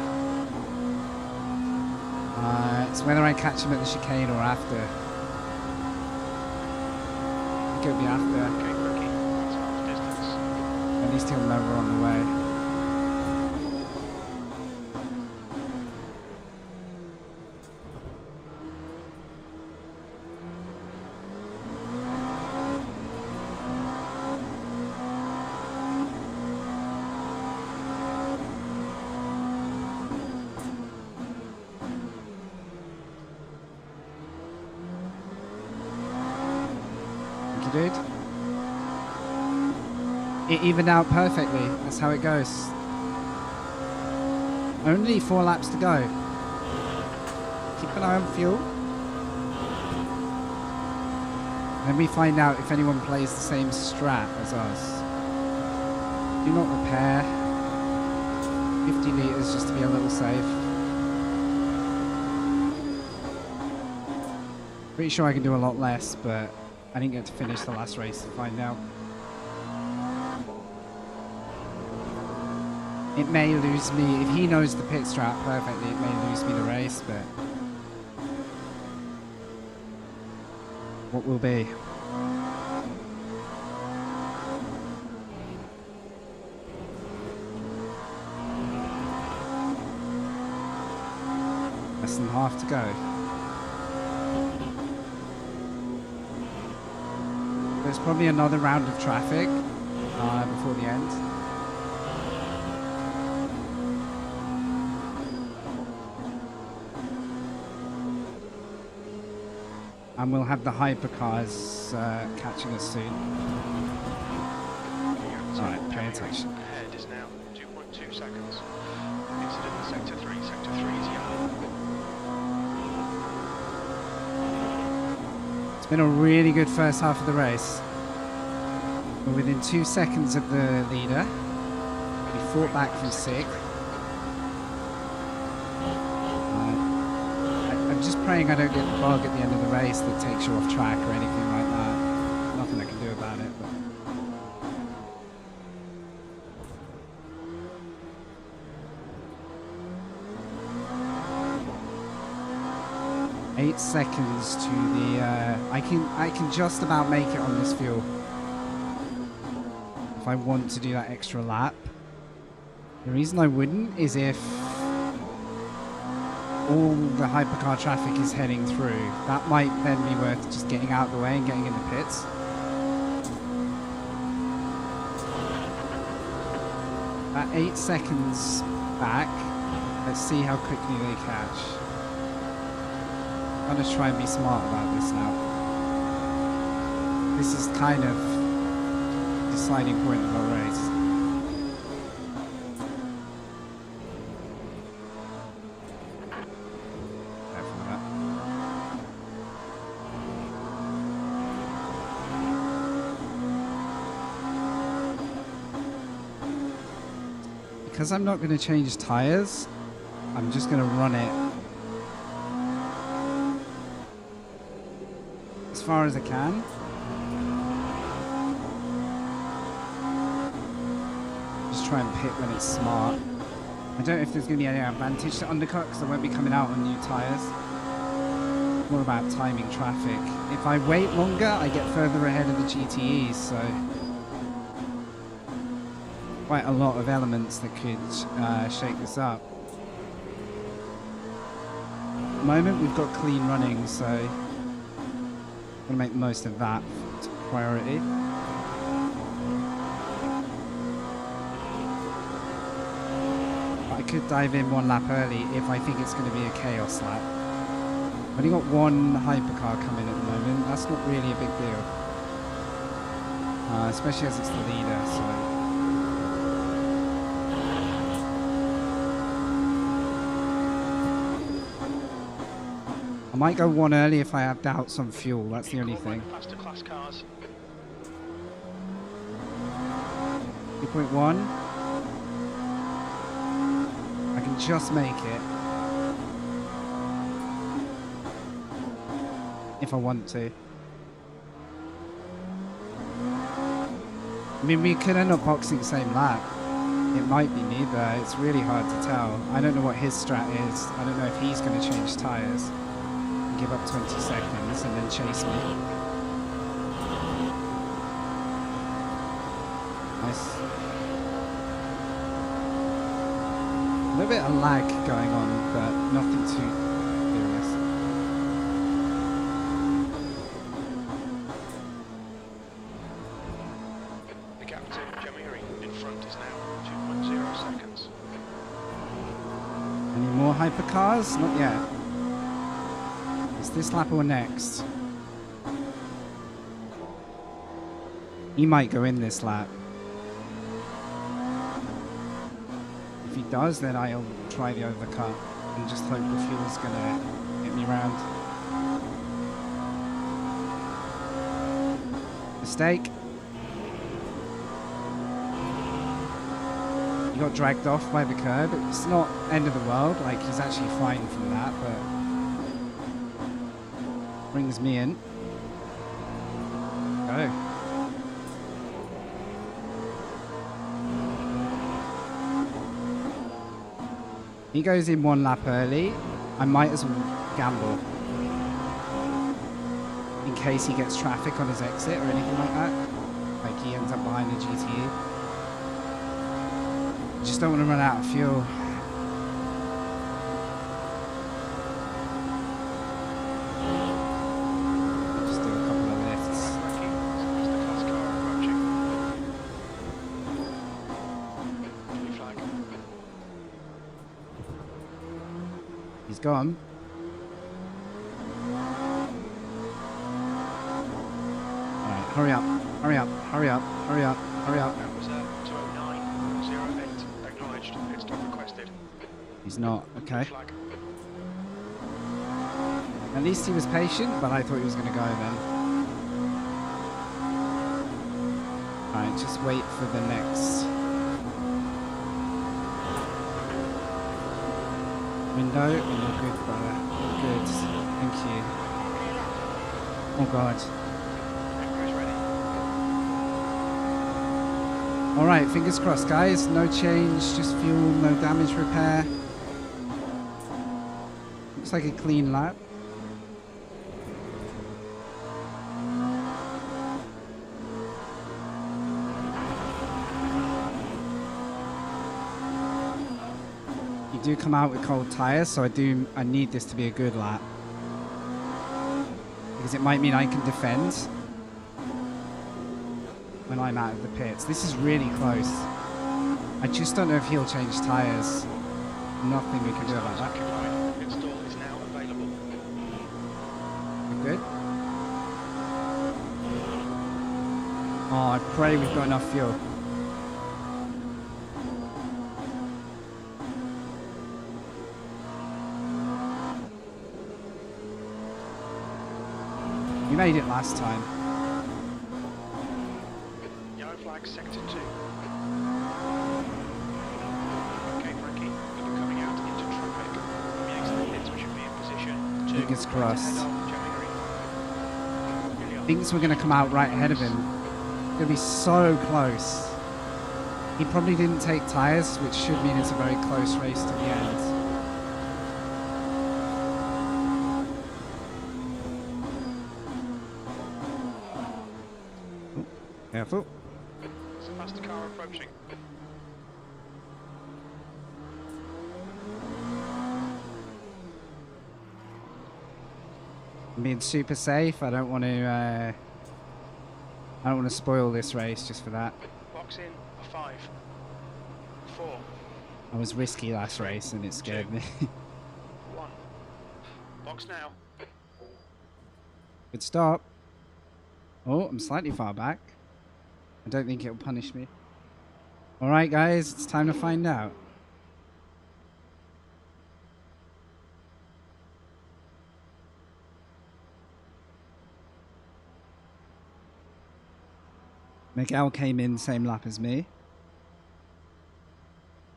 It's whether I catch them at the chicane or after. I think it'll be after. Okay, Ricky. That's half distance. At least he'll know we're on the way. dude. It evened out perfectly. That's how it goes. Only 4 laps to go. Keep an eye on fuel. Then we find out if anyone plays the same strat as us. Do not repair. 50 litres just to be a little safe. Pretty sure I can do a lot less, but I didn't get to finish the last race to find out. It may lose me, if he knows the pit strat perfectly, it may lose me the race, but what will be? Less than half to go. There's probably another round of traffic before the end. And we'll have the hypercars catching us soon. Alright, pay attention. Ahead is now 2.2 seconds. Incident in Sector 3. Sector 3 is yellow. It's been a really good first half of the race. We're within 2 seconds of the leader. We fought back from 6th. I'm just praying I don't get the bug at the end of the race that takes you off track or anything like that. Nothing I can do about it. But 8 seconds to the. I can just about make it on this fuel if I want to do that extra lap. The reason I wouldn't is if all the hypercar traffic is heading through. That might then be worth just getting out of the way and getting in the pits. At 8 seconds back, let's see how quickly they catch. I'm gonna try and be smart about this now. This is kind of the deciding point of our race. Because I'm not going to change tires, I'm just going to run it as far as I can. Just try and pit when it's smart. I don't know if there's going to be any advantage to undercut because I won't be coming out on new tires. More about timing traffic. If I wait longer, I get further ahead of the GTEs, so quite a lot of elements that could shake this up. At the moment we've got clean running, so I'm going to make the most of that priority. I could dive in 1 lap early if I think it's going to be a chaos lap. I've only got 1 hypercar coming at the moment. That's not really a big deal, especially as it's the leader. So I might go 1 early if I have doubts on fuel, that's the only thing. Faster class cars. 2.1. I can just make it. If I want to. I mean, we could end up boxing the same lap. It might be neither, it's really hard to tell. I don't know what his strat is. I don't know if he's going to change tyres. Give up 20 seconds and then chase me. Nice. A little bit of lag going on, but nothing too serious. The gap to Jamiri in front is now 2.0 seconds. Any more hypercars? Not yet. Is this lap or next? He might go in this lap. If he does, then I'll try the overcut and just hope the fuel's gonna get me round. Mistake. He got dragged off by the curb. It's not end of the world. Like, he's actually fine from that, but brings me in. Go. He goes in one lap early. I might as well gamble in case he gets traffic on his exit or anything like that. Like he ends up behind the GTE. Just don't want to run out of fuel. Just do a couple of lifts. He's gone. Alright, hurry up, hurry up, hurry up, hurry up, hurry up. That was 209.08. Acknowledged. Pit stop requested. He's not, okay. Flag. At least he was patient, but I thought he was going to go then. Alright, just wait for the next window, and you're good, brother. Good. Thank you. Oh god. Cruise ready. Alright, fingers crossed, guys. No change, just fuel, no damage repair. Looks like a clean lap. Do come out with cold tires, so I need this to be a good lap because it might mean I can defend when I'm out of the pits. This is really close. I just don't know if he'll change tires. Nothing we can do about that. Pit stall is now available. We're good. Oh, I pray we've got enough fuel. We made it last time. Yellow flag, sector 2. Okay, Frankie, we'll be coming out into traffic. When we exit the pits, we should be in position. Fingers crossed. Green. Thinks we're going to come out right ahead of him. It's going to be so close. He probably didn't take tires, which should mean it's a very close race to the end. Careful. There's a faster car approaching. I'm being super safe. I don't want to spoil this race just for that. Box in, 5, 4, I was risky last race and it scared me. 1. Box now. Good stop. Oh, I'm slightly far back. I don't think it'll punish me. Alright guys, it's time to find out. Miguel came in same lap as me.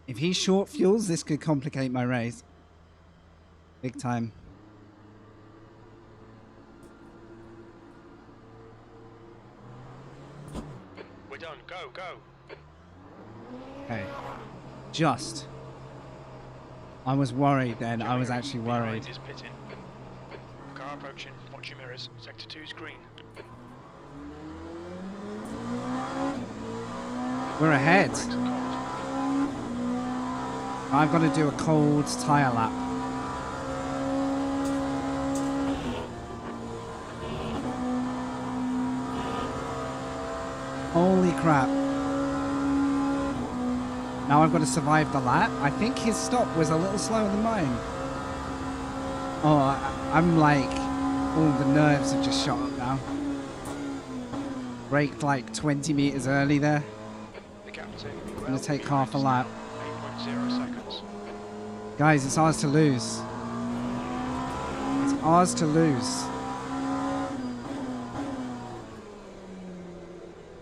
If he short fuels, this could complicate my race. Big time. We're done. Go, go. Okay. Just. I was worried then. I was actually worried. Behind is pitting. Car approaching. Watch your mirrors. Sector 2 is green. We're ahead. Brakes are cold. I've got to do a cold tyre lap. Holy crap. Now I've got to survive the lap. I think his stop was a little slower than mine. Oh, I'm like, all the nerves have just shot up now. Braked like 20 meters early there. The gap to I'm gonna take half a lap. 8.0 seconds. Guys, it's ours to lose. It's ours to lose.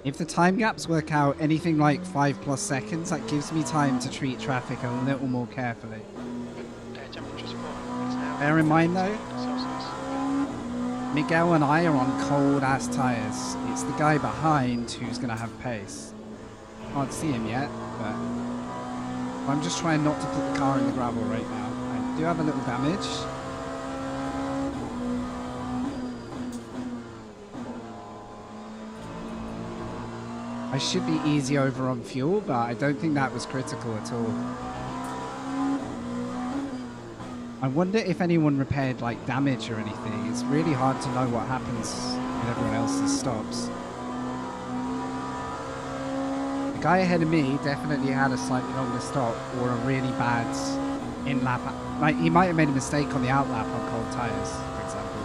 If the time gaps work out anything like 5+ seconds, that gives me time to treat traffic a little more carefully. Air temperature's falling. It's now Bear in mind though, Celsius. Miguel and I are on cold ass tires. It's the guy behind who's gonna have pace. Can't see him yet, but I'm just trying not to put the car in the gravel right now. I do have a little damage. I should be easy over on fuel, but I don't think that was critical at all. I wonder if anyone repaired like damage or anything. It's really hard to know what happens when everyone else's stops. The guy ahead of me definitely had a slightly longer stop or a really bad in-lap. Like he might have made a mistake on the out-lap on cold tires, for example.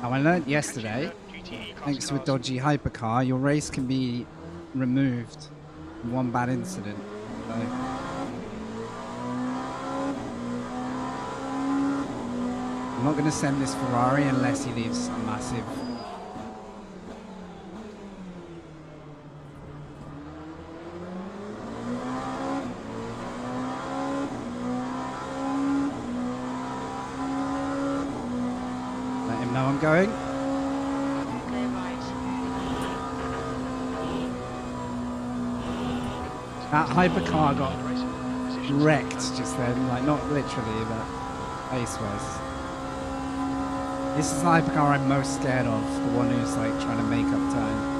Now I learned yesterday, thanks to a dodgy hypercar, your race can be removed in one bad incident. So I'm not going to send this Ferrari unless he leaves a massive... Let him know I'm going. Clear right. That hypercar got wrecked just then, like not literally, but pace-wise. This is the hypercar I'm most scared of, the one who's like trying to make up time.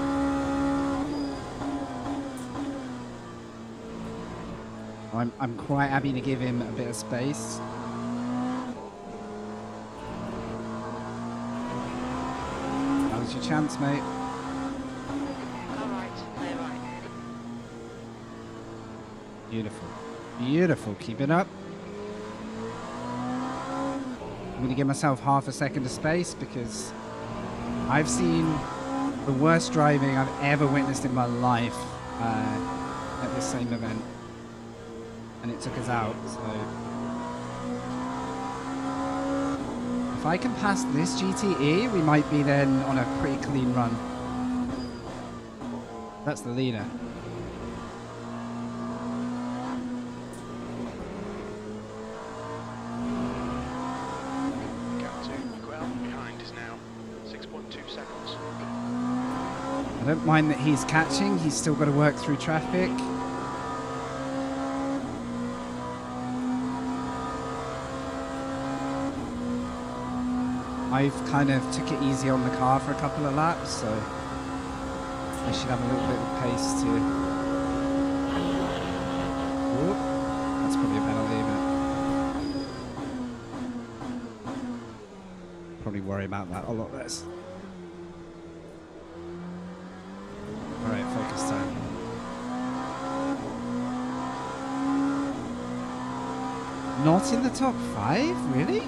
I'm quite happy to give him a bit of space. That was your chance, mate. Car right. Clear right. Beautiful. Beautiful. Keep it up. I'm going to give myself half a second of space because I've seen the worst driving I've ever witnessed in my life at this same event. And it took us out, so... If I can pass this GTE, we might be then on a pretty clean run. That's the leader. Gap to Miguel behind is now 6.2 seconds. I don't mind that he's catching, he's still got to work through traffic. I've kind of took it easy on the car for a couple of laps, so I should have a little bit of pace to... Whoop. That's probably a penalty, but probably worry about that a lot less. Alright, focus time. Not in the top 5? Really?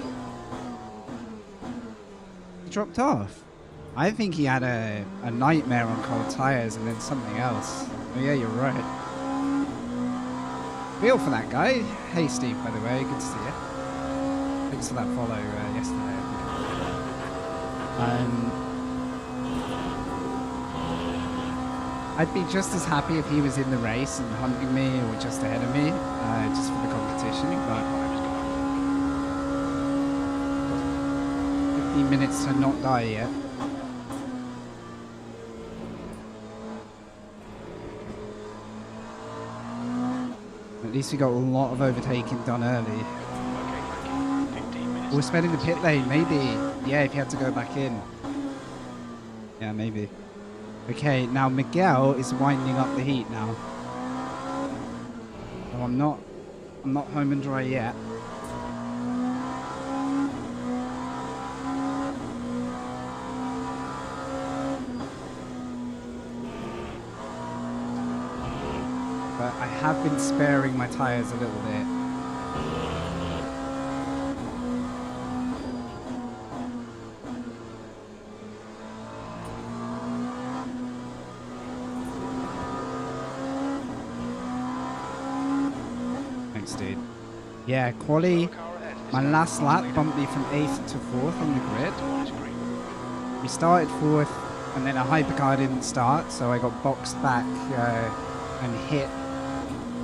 Dropped off. I think he had a nightmare on cold tires and then something else. Oh yeah, you're right. Feel for that guy. Hey Steve, by the way, good to see you. Thanks for that follow yesterday. I'd be just as happy if he was in the race and hunting me or just ahead of me, just for the competition, but 15 minutes to not die yet. At least we got a lot of overtaking done early. We're spending the pit lane, maybe. Yeah, if you had to go back in. Yeah, maybe. Okay, now Miguel is winding up the heat now. So I'm not home and dry yet. But I have been sparing my tires a little bit. nuts, dude. Yeah, quali. Car ahead is My now last lap leader. bumped me from 8th to 4th on the grid. Sector 1 is green. We started 4th, and then a hypercar didn't start, so I got boxed back and hit.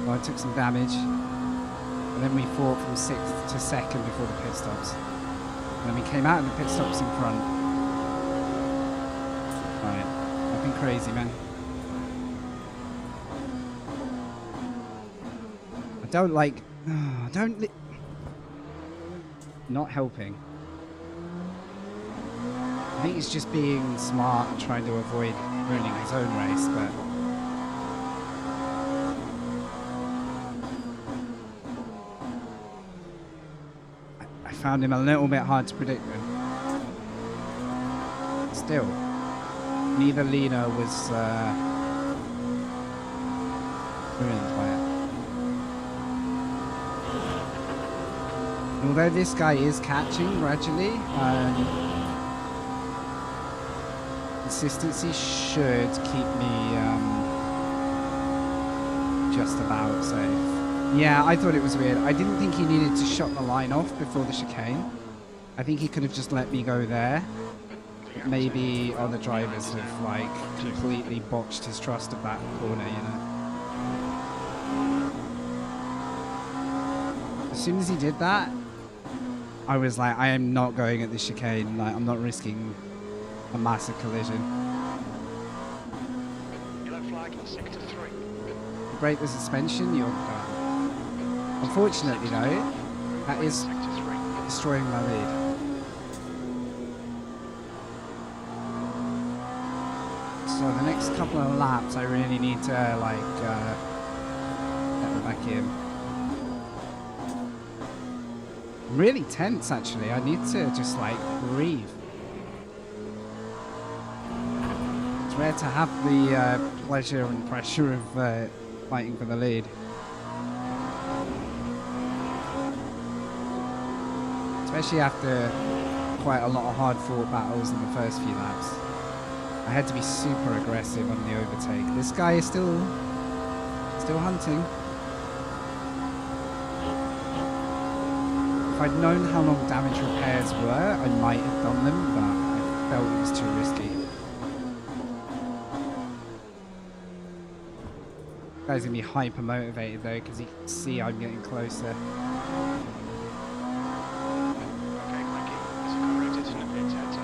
Well, I took some damage. And then we fought from 6th to 2nd before the pit stops. And then we came out in the pit stops in front. Right, nothing crazy, man. I don't like... not helping. I think he's just being smart and trying to avoid ruining his own race, but... I found him a little bit hard to predict then. Still, neither leader was ruined by it. Although this guy is catching gradually, consistency should keep me just about safe. Yeah, I thought it was weird. I didn't think he needed to shut the line off before the chicane. I think he could have just let me go there. But maybe other drivers have like completely botched his trust of that corner, you know. As soon as he did that, I was like, I am not going at this chicane. Like, I'm not risking a massive collision. Yellow flag in sector 3. You break the suspension, you're done. Unfortunately, though, that is Sector 3. destroying my lead. So the next couple of laps, I really need to like settle back in. I'm really tense, actually. I need to just like breathe. It's rare to have the pleasure and pressure of fighting for the lead. Especially after quite a lot of hard-fought battles in the first few laps. I had to be super aggressive on the overtake. This guy is still hunting. If I'd known how long damage repairs were, I might have done them, but I felt it was too risky. This guy's gonna be hyper motivated though, because he can see I'm getting closer. Okay, Cranky. There's a car rotating in the pits. Heads up.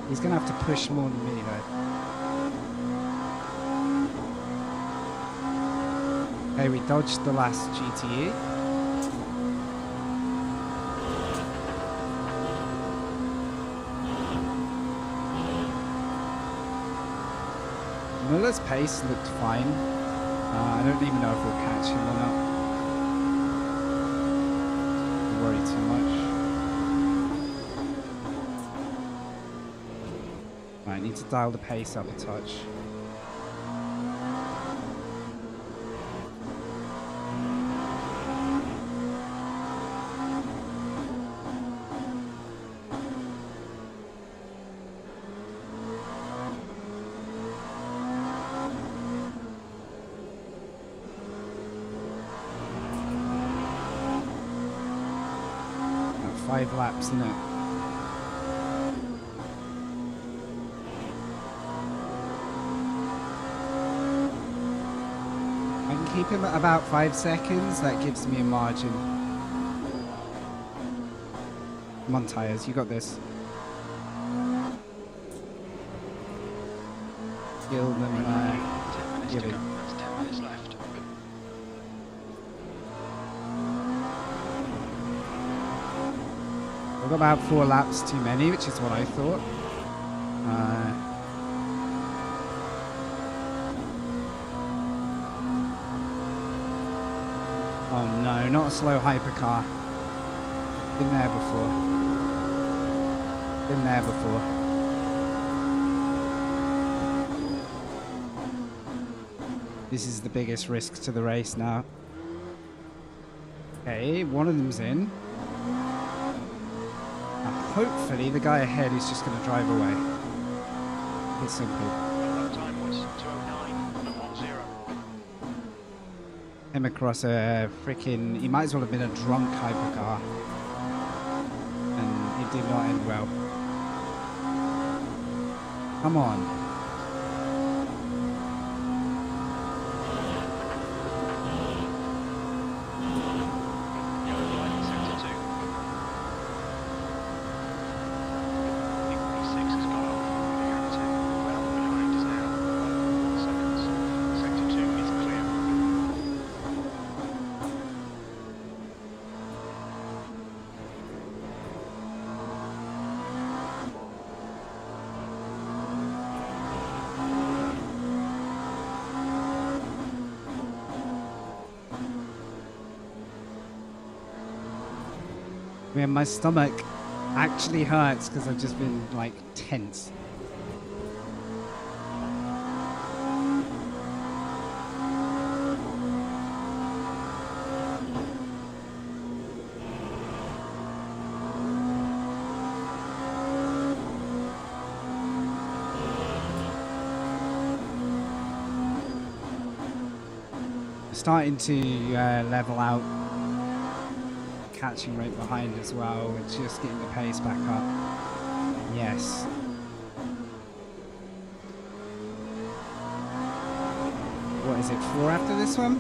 He's gonna have to push more than me though. Okay, we dodged the last GTE. Muller's pace looked fine. I don't even know if we'll catch him or not. Don't worry too much. Right, I need to dial the pace up a touch. About 5 laps, isn't it? I can keep him at about 5 seconds. That gives me a margin. Come on, tyres, you got this. Kill them. 10 minutes give to it. go. That's 10 minutes left. We've got about 4 laps too many, which is what I thought. Oh no, not a slow hypercar. Been there before. Been there before. This is the biggest risk to the race now. Okay, one of them's in. Now, hopefully the guy ahead is just going to drive away. it simple. Lap time was 2:09.10. Came across a freaking. He might as well have been a drunk hypercar. And it did not end well. Come on. Yellow flag in sector 2. Big P6 has gone off. Reactive. Well behind us now. 1 seconds. Sector 2 is clear. Man, my stomach actually hurts because I've just been like tense. Starting to level out. Catching right behind as well, and just getting the pace back up. Yes. What is it, 4 after this one?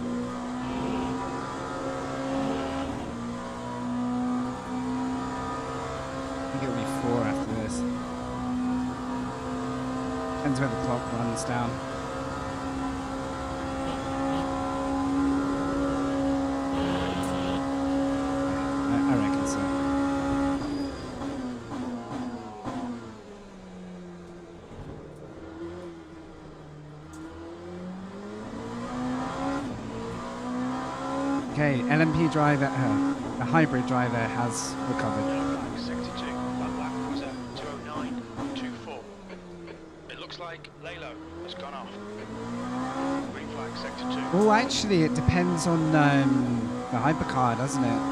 I think it'll be 4 after this. Depends where the clock runs down. I reckon so. Okay, LMP driver, the hybrid driver has recovered. Yellow flag, sector 2. That lap was at 2:09.24. It looks like Lalo has gone off. Green flag, sector 2. Well, actually, it depends on the hypercar, doesn't it?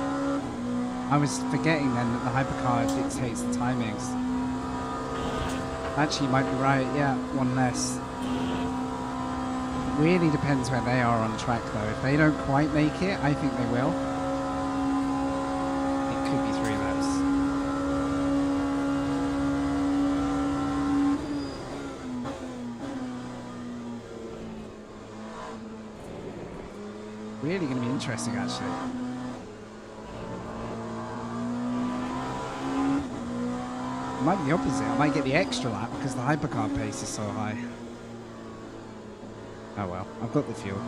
I was forgetting then that the hypercar dictates the timings. Actually, you might be right, yeah, one less. Really depends where they are on track though. If they don't quite make it, I think they will. It could be 3 laps. Really going to be interesting actually. It might be the opposite. I might get the extra lap because the hypercar pace is so high. Oh well, I've got the fuel.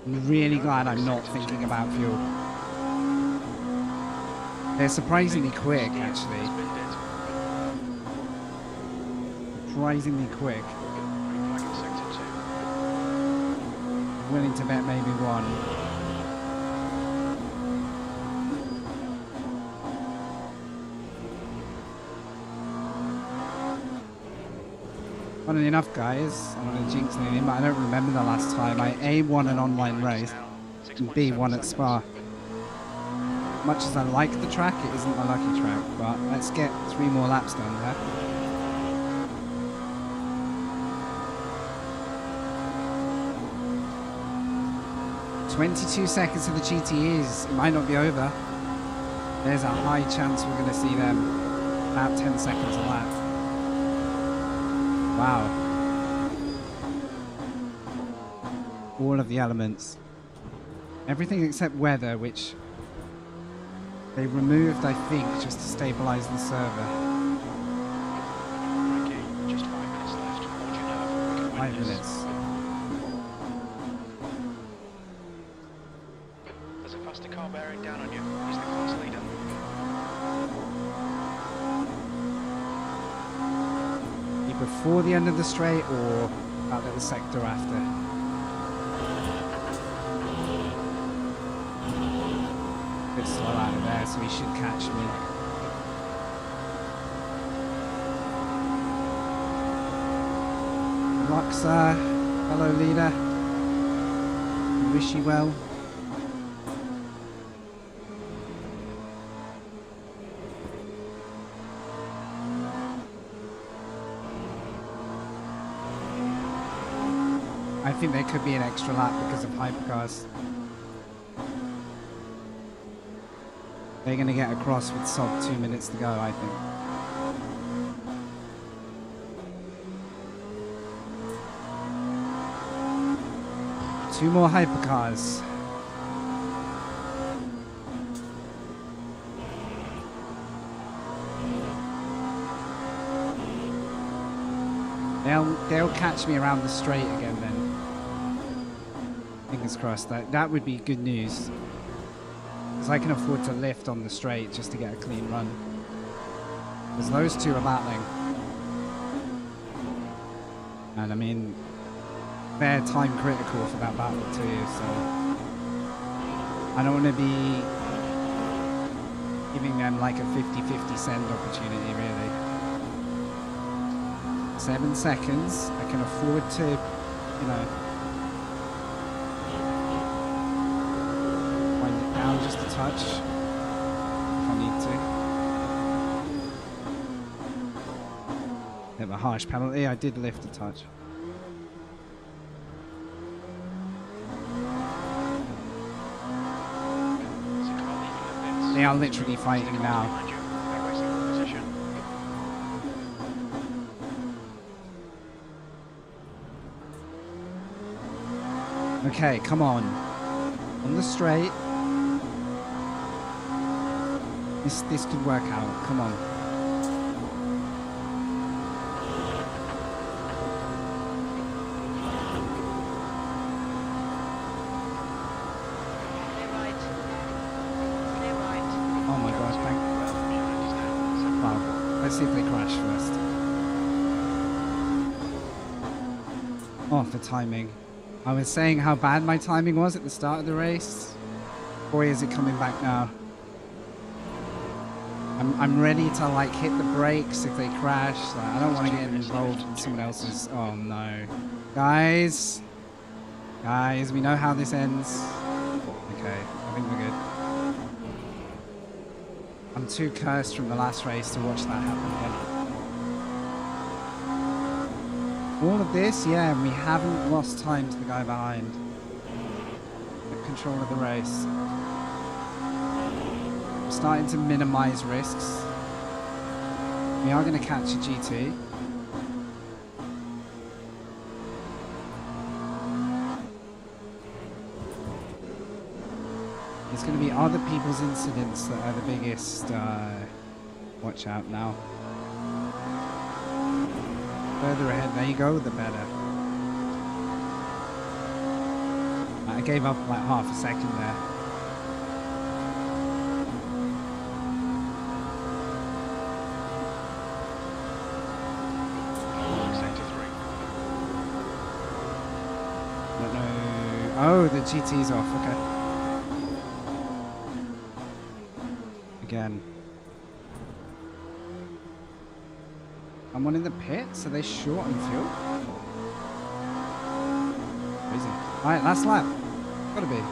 I'm really glad I'm not thinking about fuel. They're surprisingly quick, actually. Surprisingly quick. Green flag in sector 2. I'm willing to bet maybe 1. Funnily enough, guys, I'm going to jinx anything, but I don't remember the last time I A, won an online race and B, won at Spa. Much as I like the track, it isn't my lucky track, but let's get 3 more laps done there. "22 seconds to the GTEs. It might not be over. There's a high chance we're going to see them about 10 seconds a lap. Wow. All of the elements. Everything except weather, which they removed, I think, just to stabilize the server. Frankie, just 5 minutes left. Hold your nerve. We can win 5 this. minutes. There's a faster car bearing down on you. He's the class leader. Before the end of the straight or that little sector after? Bit slow out of there, so he should catch me. Good luck, sir, fellow leader. Wish you well. I think there could be an extra lap because of hypercars. They're going to get across with sub 2 minutes to go, I think. Two more hypercars. They'll catch me around the straight again then. Fingers crossed. That would be good news. Because I can afford to lift on the straight just to get a clean run. Because those two are battling. And I mean, they're time critical for that battle too, so I don't want to be giving them like a 50-50 send opportunity really. 7 seconds. I can afford to, you know, wind it down just a touch if I need to. Bit of a harsh penalty. I did lift a touch. They are literally fighting now. Okay, come on. On the straight. This could work out. Come on. Oh my gosh, thank you. Wow. Let's see if they crash first. Oh, for timing. I was saying how bad my timing was at the start of the race. Boy, is it coming back now. I'm ready to like hit the brakes if they crash. Like, I don't want to get involved in someone else's. Oh no. Guys, we know how this ends. Okay, I think we're good. I'm too cursed from the last race to watch that happen again. All of this, yeah, and we haven't lost time to the guy behind. Get control of the race. I'm starting to minimize risks. We are going to catch a GT. There's going to be other people's incidents that are the biggest. Watch out now. Further ahead, there you go, the better. I gave up like half a second there. I don't know. Oh, the GT's off, okay. Again. Someone in the pits? Are they short on fuel? Crazy. Alright, last lap. Gotta be. Come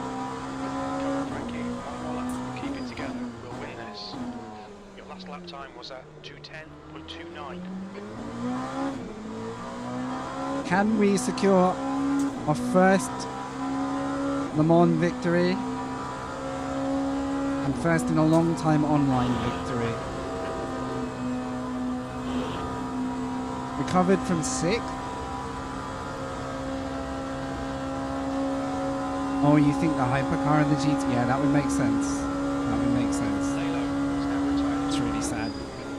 on, Frankie. One more lap. Keep it together. We'll win this. Your last lap time was at 2:10.29. Can we secure our first Le Mans victory? And first in a long time online victory. Recovered from 6th. Oh, you think the hypercar and the GT? Yeah, that would make sense. That would make sense. It's really sad.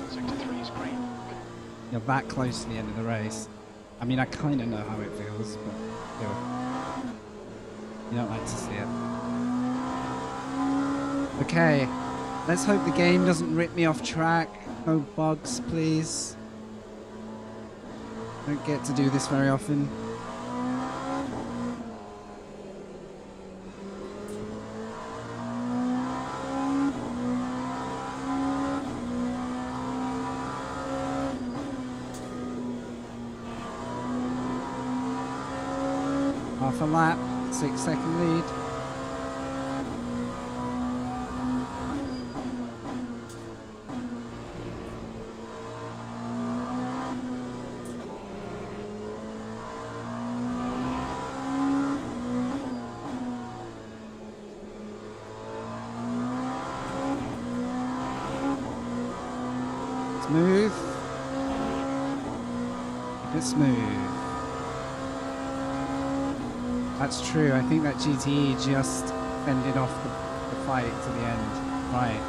Sector 3 is green. You're that close to the end of the race. I mean, I kind of know how it feels, but still. You don't like to see it. Okay, let's hope the game doesn't rip me off track. No bugs, please. Don't get to do this very often. Half a lap, 6-second lead. Smooth. Keep it smooth. That's true. I think that GTE just fended off the fight to the end. Right.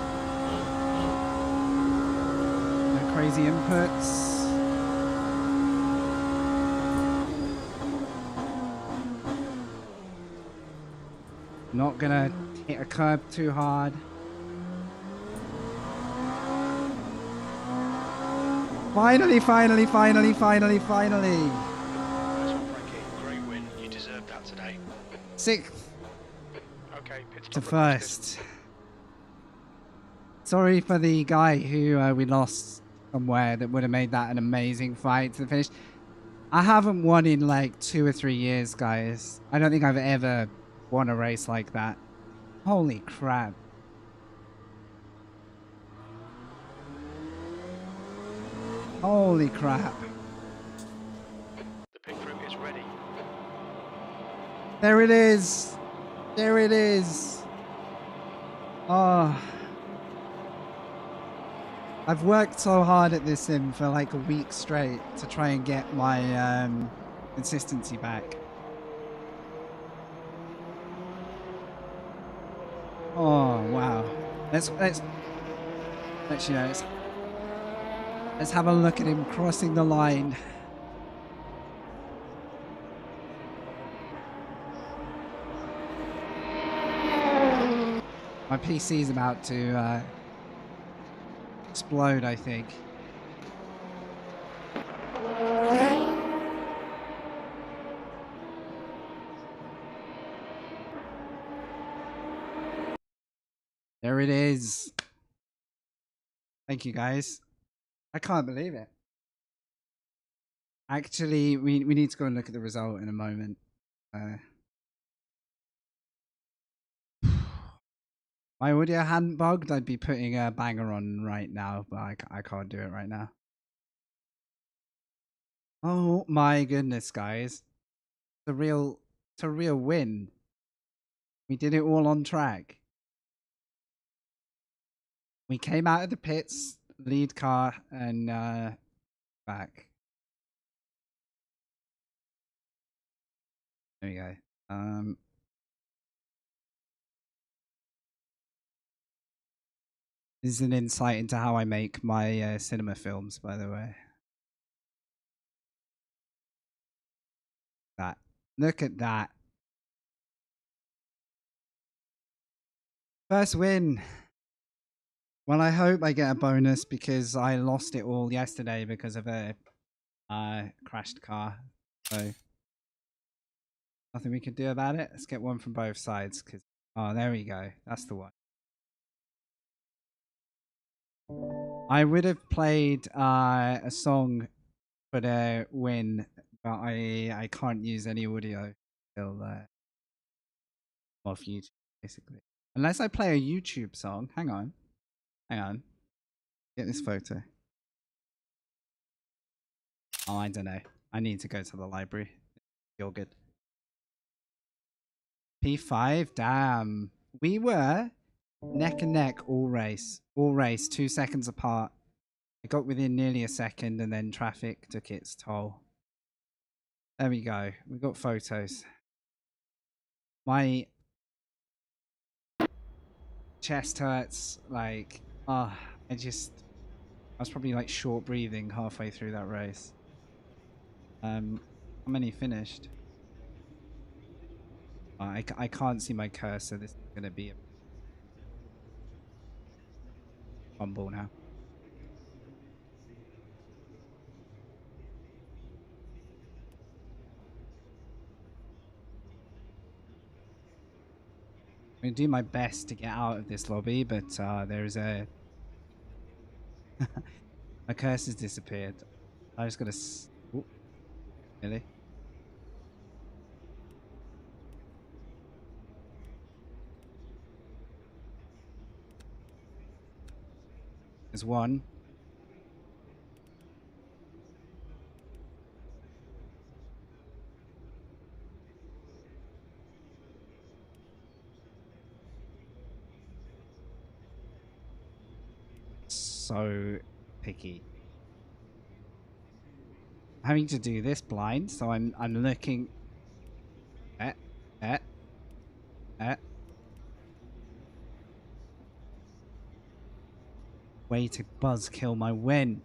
No crazy inputs. Not gonna hit a curb too hard. Finally, finally, finally, finally, finally. Nice one, Frankie. Great win. You deserved that today. 6th Okay, pit stop to requested. 1st. Sorry for the guy who we lost somewhere that would have made that an amazing fight to the finish. I haven't won in like 2 or 3 years, guys. I don't think I've ever won a race like that. Holy crap. Holy crap. The pit crew is ready. There it is. There it is. Oh. I've worked so hard at this sim for like a week straight to try and get my consistency back. Oh wow. Let's you know, let's have a look at him crossing the line. My PC is about to explode, I think. There it is. Thank you, guys. I can't believe it. Actually, we need to go and look at the result in a moment. My audio hadn't bugged, I'd be putting a banger on right now, but I can't do it right now. Oh my goodness, guys. It's a real win. We did it all on track. We came out of the pits, lead car, and back. There we go. This is an insight into how I make my cinema films, by the way. That. Look at that. First win. Well, I hope I get a bonus because I lost it all yesterday because of a crashed car. So nothing we can do about it. Let's get one from both sides. Cause oh, there we go. That's the one. I would have played a song for the win, but I can't use any audio till off YouTube, basically. Unless I play a YouTube song. Hang on. Get this photo. Oh, I don't know. I need to go to the library. Feel good. P5, damn. We were neck and neck all race. All race, 2 seconds apart. I got within nearly a second and then traffic took its toll. There we go. We got photos. My chest hurts. Like, I was probably like short breathing halfway through that race. How many finished? I can't see my cursor. This is going to be a fumble now. I'm going to do my best to get out of this lobby, but there's a... my cursor's disappeared. I just got to... Oh, really? There's one. So picky. Having to do this blind, so I'm looking at way to buzzkill my win.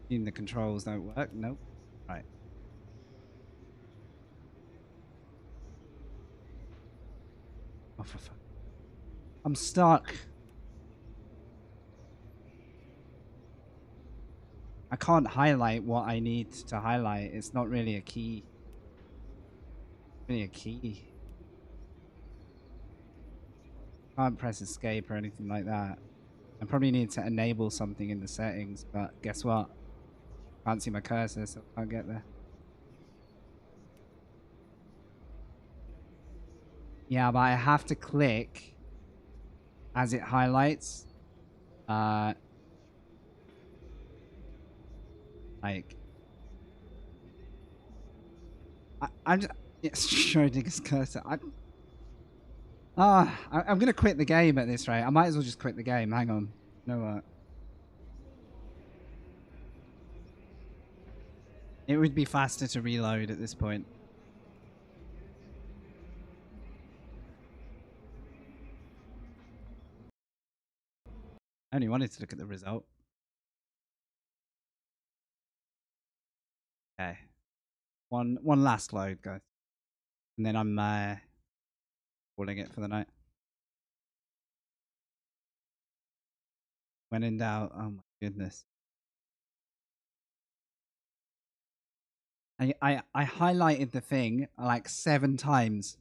Even the controls don't work. Nope. Right. Oh, for fuck. I'm stuck. I can't highlight what I need to highlight. It's not really a key. Really a key. Can't press escape or anything like that. I probably need to enable something in the settings, but guess what? Can't see my cursor, so I can't get there. Yeah, but I have to click as it highlights. Like, I'm just it's Schrodinger's cursor. I'm gonna quit the game at this rate. I might as well just quit the game. Hang on. You know what? It would be faster to reload at this point. I only wanted to look at the result. Okay. One last load, guys. And then I'm calling it for the night. When in doubt, oh my goodness. I highlighted the thing like 7 times.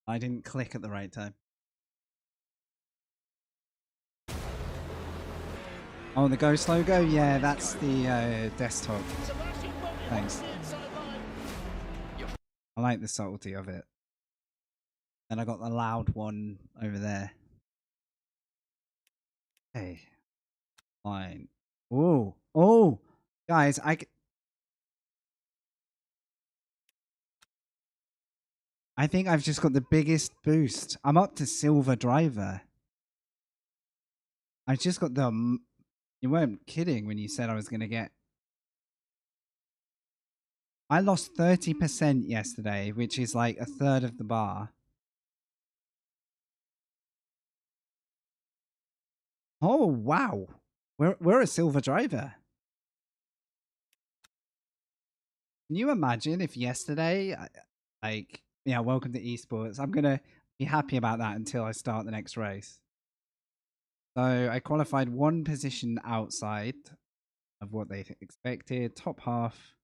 I didn't click at the right time. Oh, the Ghost logo? Yeah, that's the desktop. Thanks. I like the subtlety of it. And I got the loud one over there. Hey. Fine. Oh, guys, I think I've just got the biggest boost. I'm up to silver driver. I just got the. You weren't kidding when you said I was going to get. I lost 30% yesterday, which is like a third of the bar. Oh wow, we're a silver driver. Can you imagine if yesterday, like, yeah, welcome to esports. I'm gonna be happy about that until I start the next race. So I qualified 1 position outside of what they expected. Top half.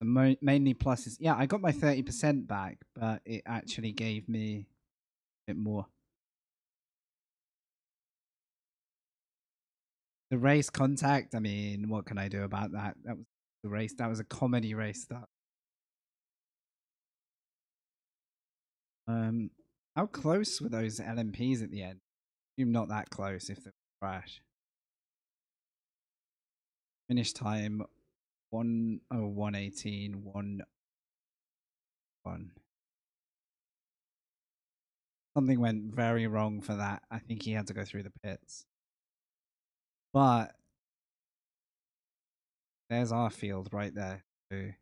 The mainly pluses. Yeah, I got my 30% back, but it actually gave me a bit more. The race contact, I mean, what can I do about that? That was the race. That was a comedy race start. How close were those LMPs at the end? Assume not that close if they crash. Finish time 1:01:18 1:1. Something went very wrong for that. I think he had to go through the pits. But there's our field right there. So,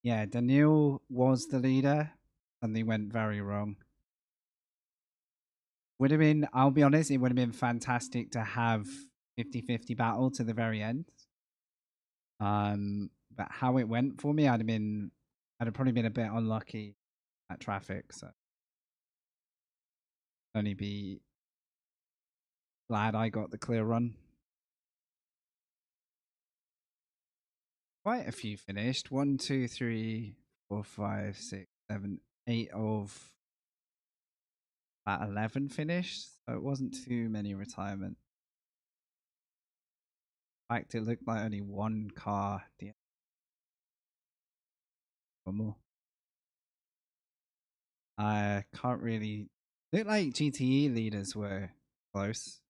yeah, Daniil was the leader. Something went very wrong. Would have been, I'll be honest, it would have been fantastic to have 50-50 battle to the very end. But how it went for me, I'd have probably been a bit unlucky at traffic, so only be glad I got the clear run. Quite a few finished. 1, 2, 3, 4, 5, 6, 7, 8 of about 11 finished, so it wasn't too many retirement. In fact, it looked like only 1 car. One more. I can't really. Looked like GTE leaders were close.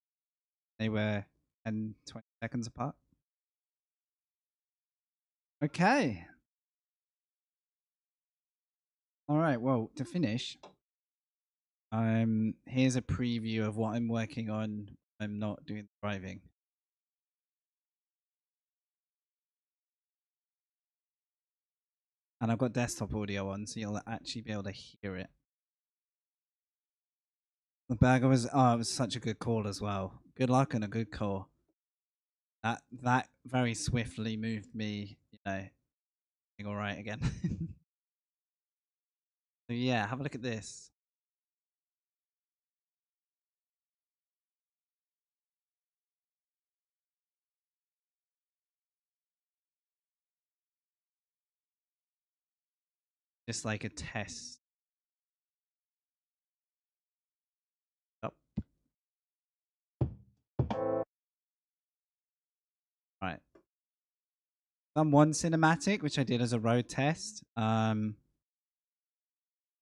They were 10, 20 seconds apart. Okay. All right. Well, to finish, here's a preview of what I'm working on. I'm not doing driving. And I've got desktop audio on, so you'll actually be able to hear it. The burger was it was such a good call as well. Good luck and a good call. That very swiftly moved me, being all right again. So yeah, have a look at this. Just like a test. Up. Right. Done one cinematic, which I did as a road test.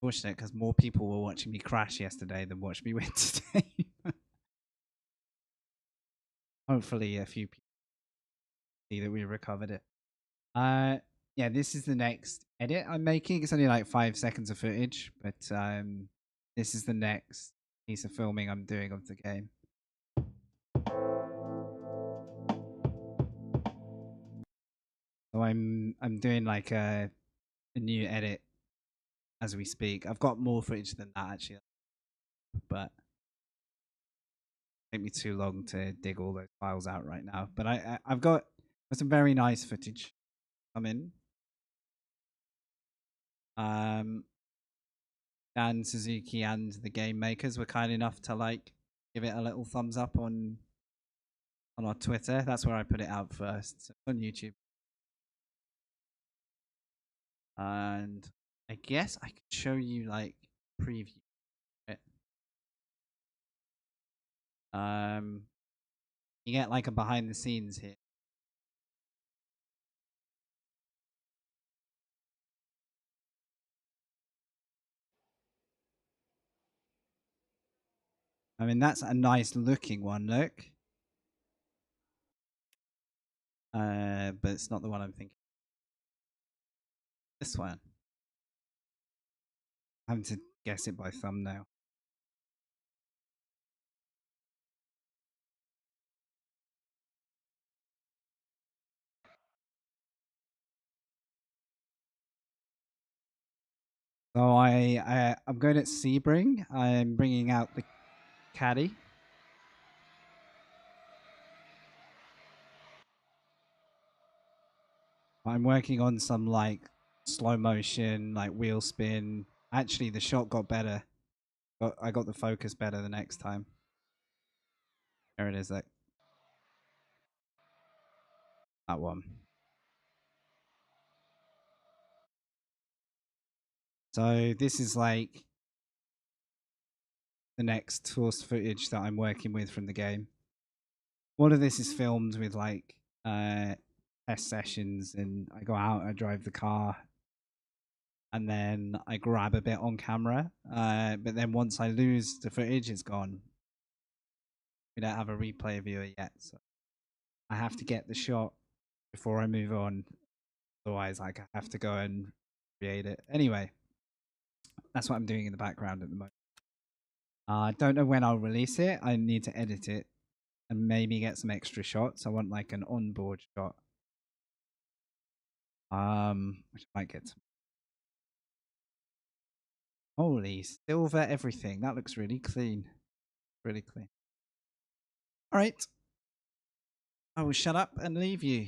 Fortunate because more people were watching me crash yesterday than watch me win today. Hopefully, a few people see that we recovered it. Yeah, this is the next edit I'm making. It's only like 5 seconds of footage, but this is the next piece of filming I'm doing of the game. So I'm doing like a new edit as we speak. I've got more footage than that actually, but it take me too long to dig all those files out right now. But I've got some very nice footage coming. Dan Suzuki and the game makers were kind enough to like give it a little thumbs up on our Twitter. That's where I put it out first. So on YouTube. And I guess I could show you like preview it. You get like a behind the scenes here. I mean, that's a nice looking one, look. But it's not the one I'm thinking. This one. I'm having to guess it by thumbnail. So I'm going at Sebring. I'm bringing out the caddy. I'm working on some like slow motion, like wheel spin. Actually, the shot got better. I got the focus better the next time. There it is, that one. So this is like the next source footage that I'm working with from the game. All of this is filmed with like test sessions, and I go out, I drive the car, and then I grab a bit on camera. But then once I lose the footage, it's gone. We don't have a replay viewer yet, so I have to get the shot before I move on. Otherwise, like I have to go and create it. Anyway, that's what I'm doing in the background at the moment. I don't know when I'll release it. I need to edit it and maybe get some extra shots. I want like an onboard shot. Which I might get some. Holy silver everything. That looks really clean. Really clean. All right. I will shut up and leave you.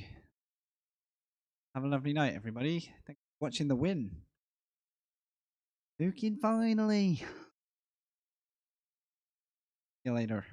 Have a lovely night, everybody. Thanks for watching the win. Lukin finally. See you later.